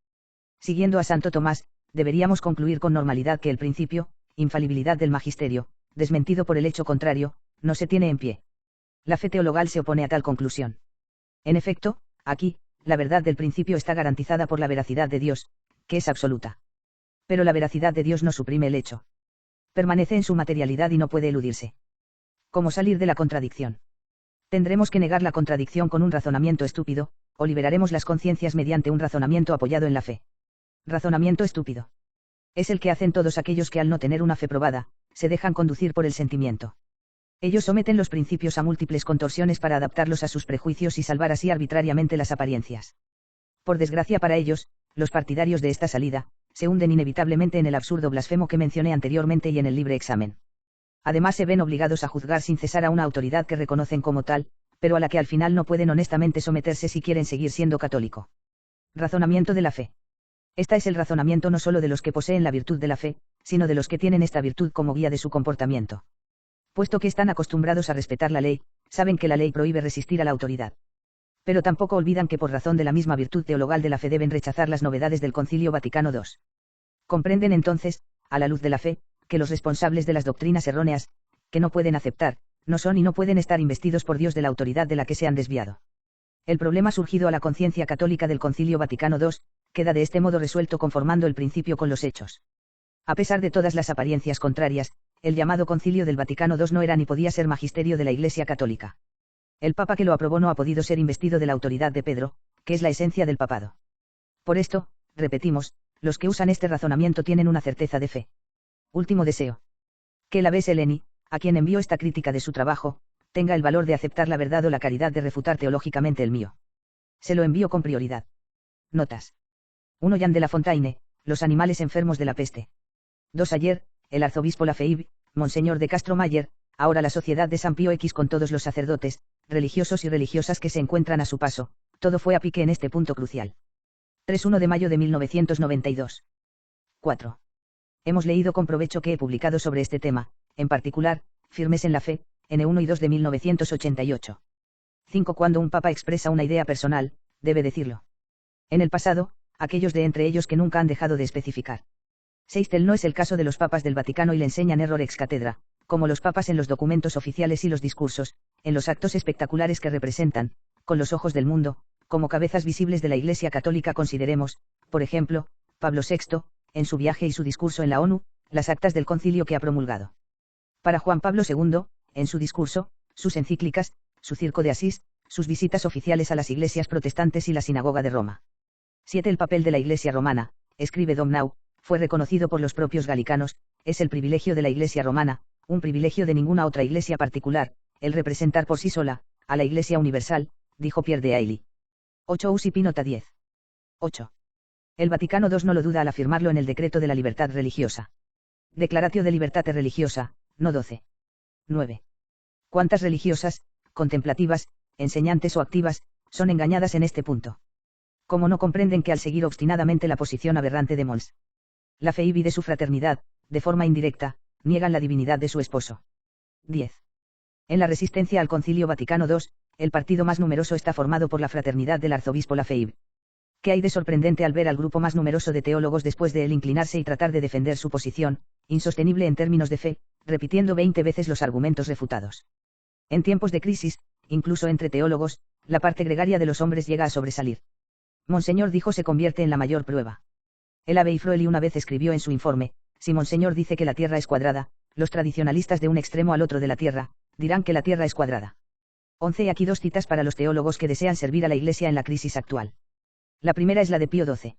Siguiendo a Santo Tomás, deberíamos concluir con normalidad que el principio, infalibilidad del magisterio, desmentido por el hecho contrario, no se tiene en pie. La fe teologal se opone a tal conclusión. En efecto, aquí, la verdad del principio está garantizada por la veracidad de Dios, que es absoluta. Pero la veracidad de Dios no suprime el hecho. Permanece en su materialidad y no puede eludirse. ¿Cómo salir de la contradicción? Tendremos que negar la contradicción con un razonamiento estúpido, o liberaremos las conciencias mediante un razonamiento apoyado en la fe. Razonamiento estúpido. Es el que hacen todos aquellos que al no tener una fe probada, se dejan conducir por el sentimiento. Ellos someten los principios a múltiples contorsiones para adaptarlos a sus prejuicios y salvar así arbitrariamente las apariencias. Por desgracia para ellos, los partidarios de esta salida, se hunden inevitablemente en el absurdo blasfemo que mencioné anteriormente y en el libre examen. Además se ven obligados a juzgar sin cesar a una autoridad que reconocen como tal, pero a la que al final no pueden honestamente someterse si quieren seguir siendo católico. Razonamiento de la fe. Esta es el razonamiento no solo de los que poseen la virtud de la fe, sino de los que tienen esta virtud como guía de su comportamiento. Puesto que están acostumbrados a respetar la ley, saben que la ley prohíbe resistir a la autoridad. Pero tampoco olvidan que por razón de la misma virtud teologal de la fe deben rechazar las novedades del Concilio Vaticano II. Comprenden entonces, a la luz de la fe, que los responsables de las doctrinas erróneas, que no pueden aceptar, no son y no pueden estar investidos por Dios de la autoridad de la que se han desviado. El problema surgido a la conciencia católica del Concilio Vaticano II, queda de este modo resuelto conformando el principio con los hechos. A pesar de todas las apariencias contrarias, el llamado Concilio del Vaticano II no era ni podía ser magisterio de la Iglesia Católica. El Papa que lo aprobó no ha podido ser investido de la autoridad de Pedro, que es la esencia del papado. Por esto, repetimos, los que usan este razonamiento tienen una certeza de fe. Último deseo. Que la B.S. a quien envío esta crítica de su trabajo, tenga el valor de aceptar la verdad o la caridad de refutar teológicamente el mío. Se lo envío con prioridad. Notas. 1. Jan de la Fontaine, los animales enfermos de la peste. 2. Ayer, el arzobispo Lafeib, Monseñor de Castro Mayer, ahora la Sociedad de San Pío X con todos los sacerdotes, religiosos y religiosas que se encuentran a su paso, todo fue a pique en este punto crucial. 3. 1 de mayo de 1992. 4. Hemos leído con provecho que he publicado sobre este tema, en particular, Firmes en la Fe, N1 y 2 de 1988. 5. Cuando un papa expresa una idea personal, debe decirlo. En el pasado, aquellos de entre ellos que nunca han dejado de especificar. 6. No es el caso de los papas del Vaticano y le enseñan error ex cátedra, como los papas en los documentos oficiales y los discursos, en los actos espectaculares que representan, con los ojos del mundo, como cabezas visibles de la Iglesia Católica. Consideremos, por ejemplo, Pablo VI, en su viaje y su discurso en la ONU, las actas del concilio que ha promulgado. Para Juan Pablo II, en su discurso, sus encíclicas, su circo de Asís, sus visitas oficiales a las iglesias protestantes y la sinagoga de Roma. 7. El papel de la Iglesia romana, escribe Domnau, fue reconocido por los propios galicanos, es el privilegio de la Iglesia romana, un privilegio de ninguna otra iglesia particular, el representar por sí sola, a la Iglesia universal, dijo Pierre de Ailly. 8. Usipi nota 10. 8. El Vaticano II no lo duda al afirmarlo en el Decreto de la Libertad Religiosa. Declaratio de Libertate Religiosa, no 12. 9. ¿Cuántas religiosas, contemplativas, enseñantes o activas, son engañadas en este punto? ¿Cómo no comprenden que al seguir obstinadamente la posición aberrante de Mons Lafeib y de su fraternidad, de forma indirecta, niegan la divinidad de su esposo? 10. En la resistencia al Concilio Vaticano II, el partido más numeroso está formado por la fraternidad del arzobispo Lafeib. ¿Qué hay de sorprendente al ver al grupo más numeroso de teólogos después de él inclinarse y tratar de defender su posición, insostenible en términos de fe, repitiendo 20 veces los argumentos refutados? En tiempos de crisis, incluso entre teólogos, la parte gregaria de los hombres llega a sobresalir. Monseñor dijo se convierte en la mayor prueba. El Abbé Froeli una vez escribió en su informe, si Monseñor dice que la Tierra es cuadrada, los tradicionalistas de un extremo al otro de la Tierra, dirán que la Tierra es cuadrada. 11. Y aquí 2 citas para los teólogos que desean servir a la Iglesia en la crisis actual. La primera es la de Pío XII.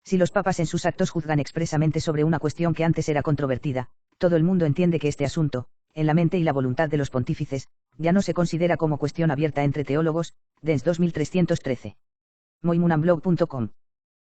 Si los papas en sus actos juzgan expresamente sobre una cuestión que antes era controvertida, todo el mundo entiende que este asunto, en la mente y la voluntad de los pontífices, ya no se considera como cuestión abierta entre teólogos. Dens 2313. moimunamblog.com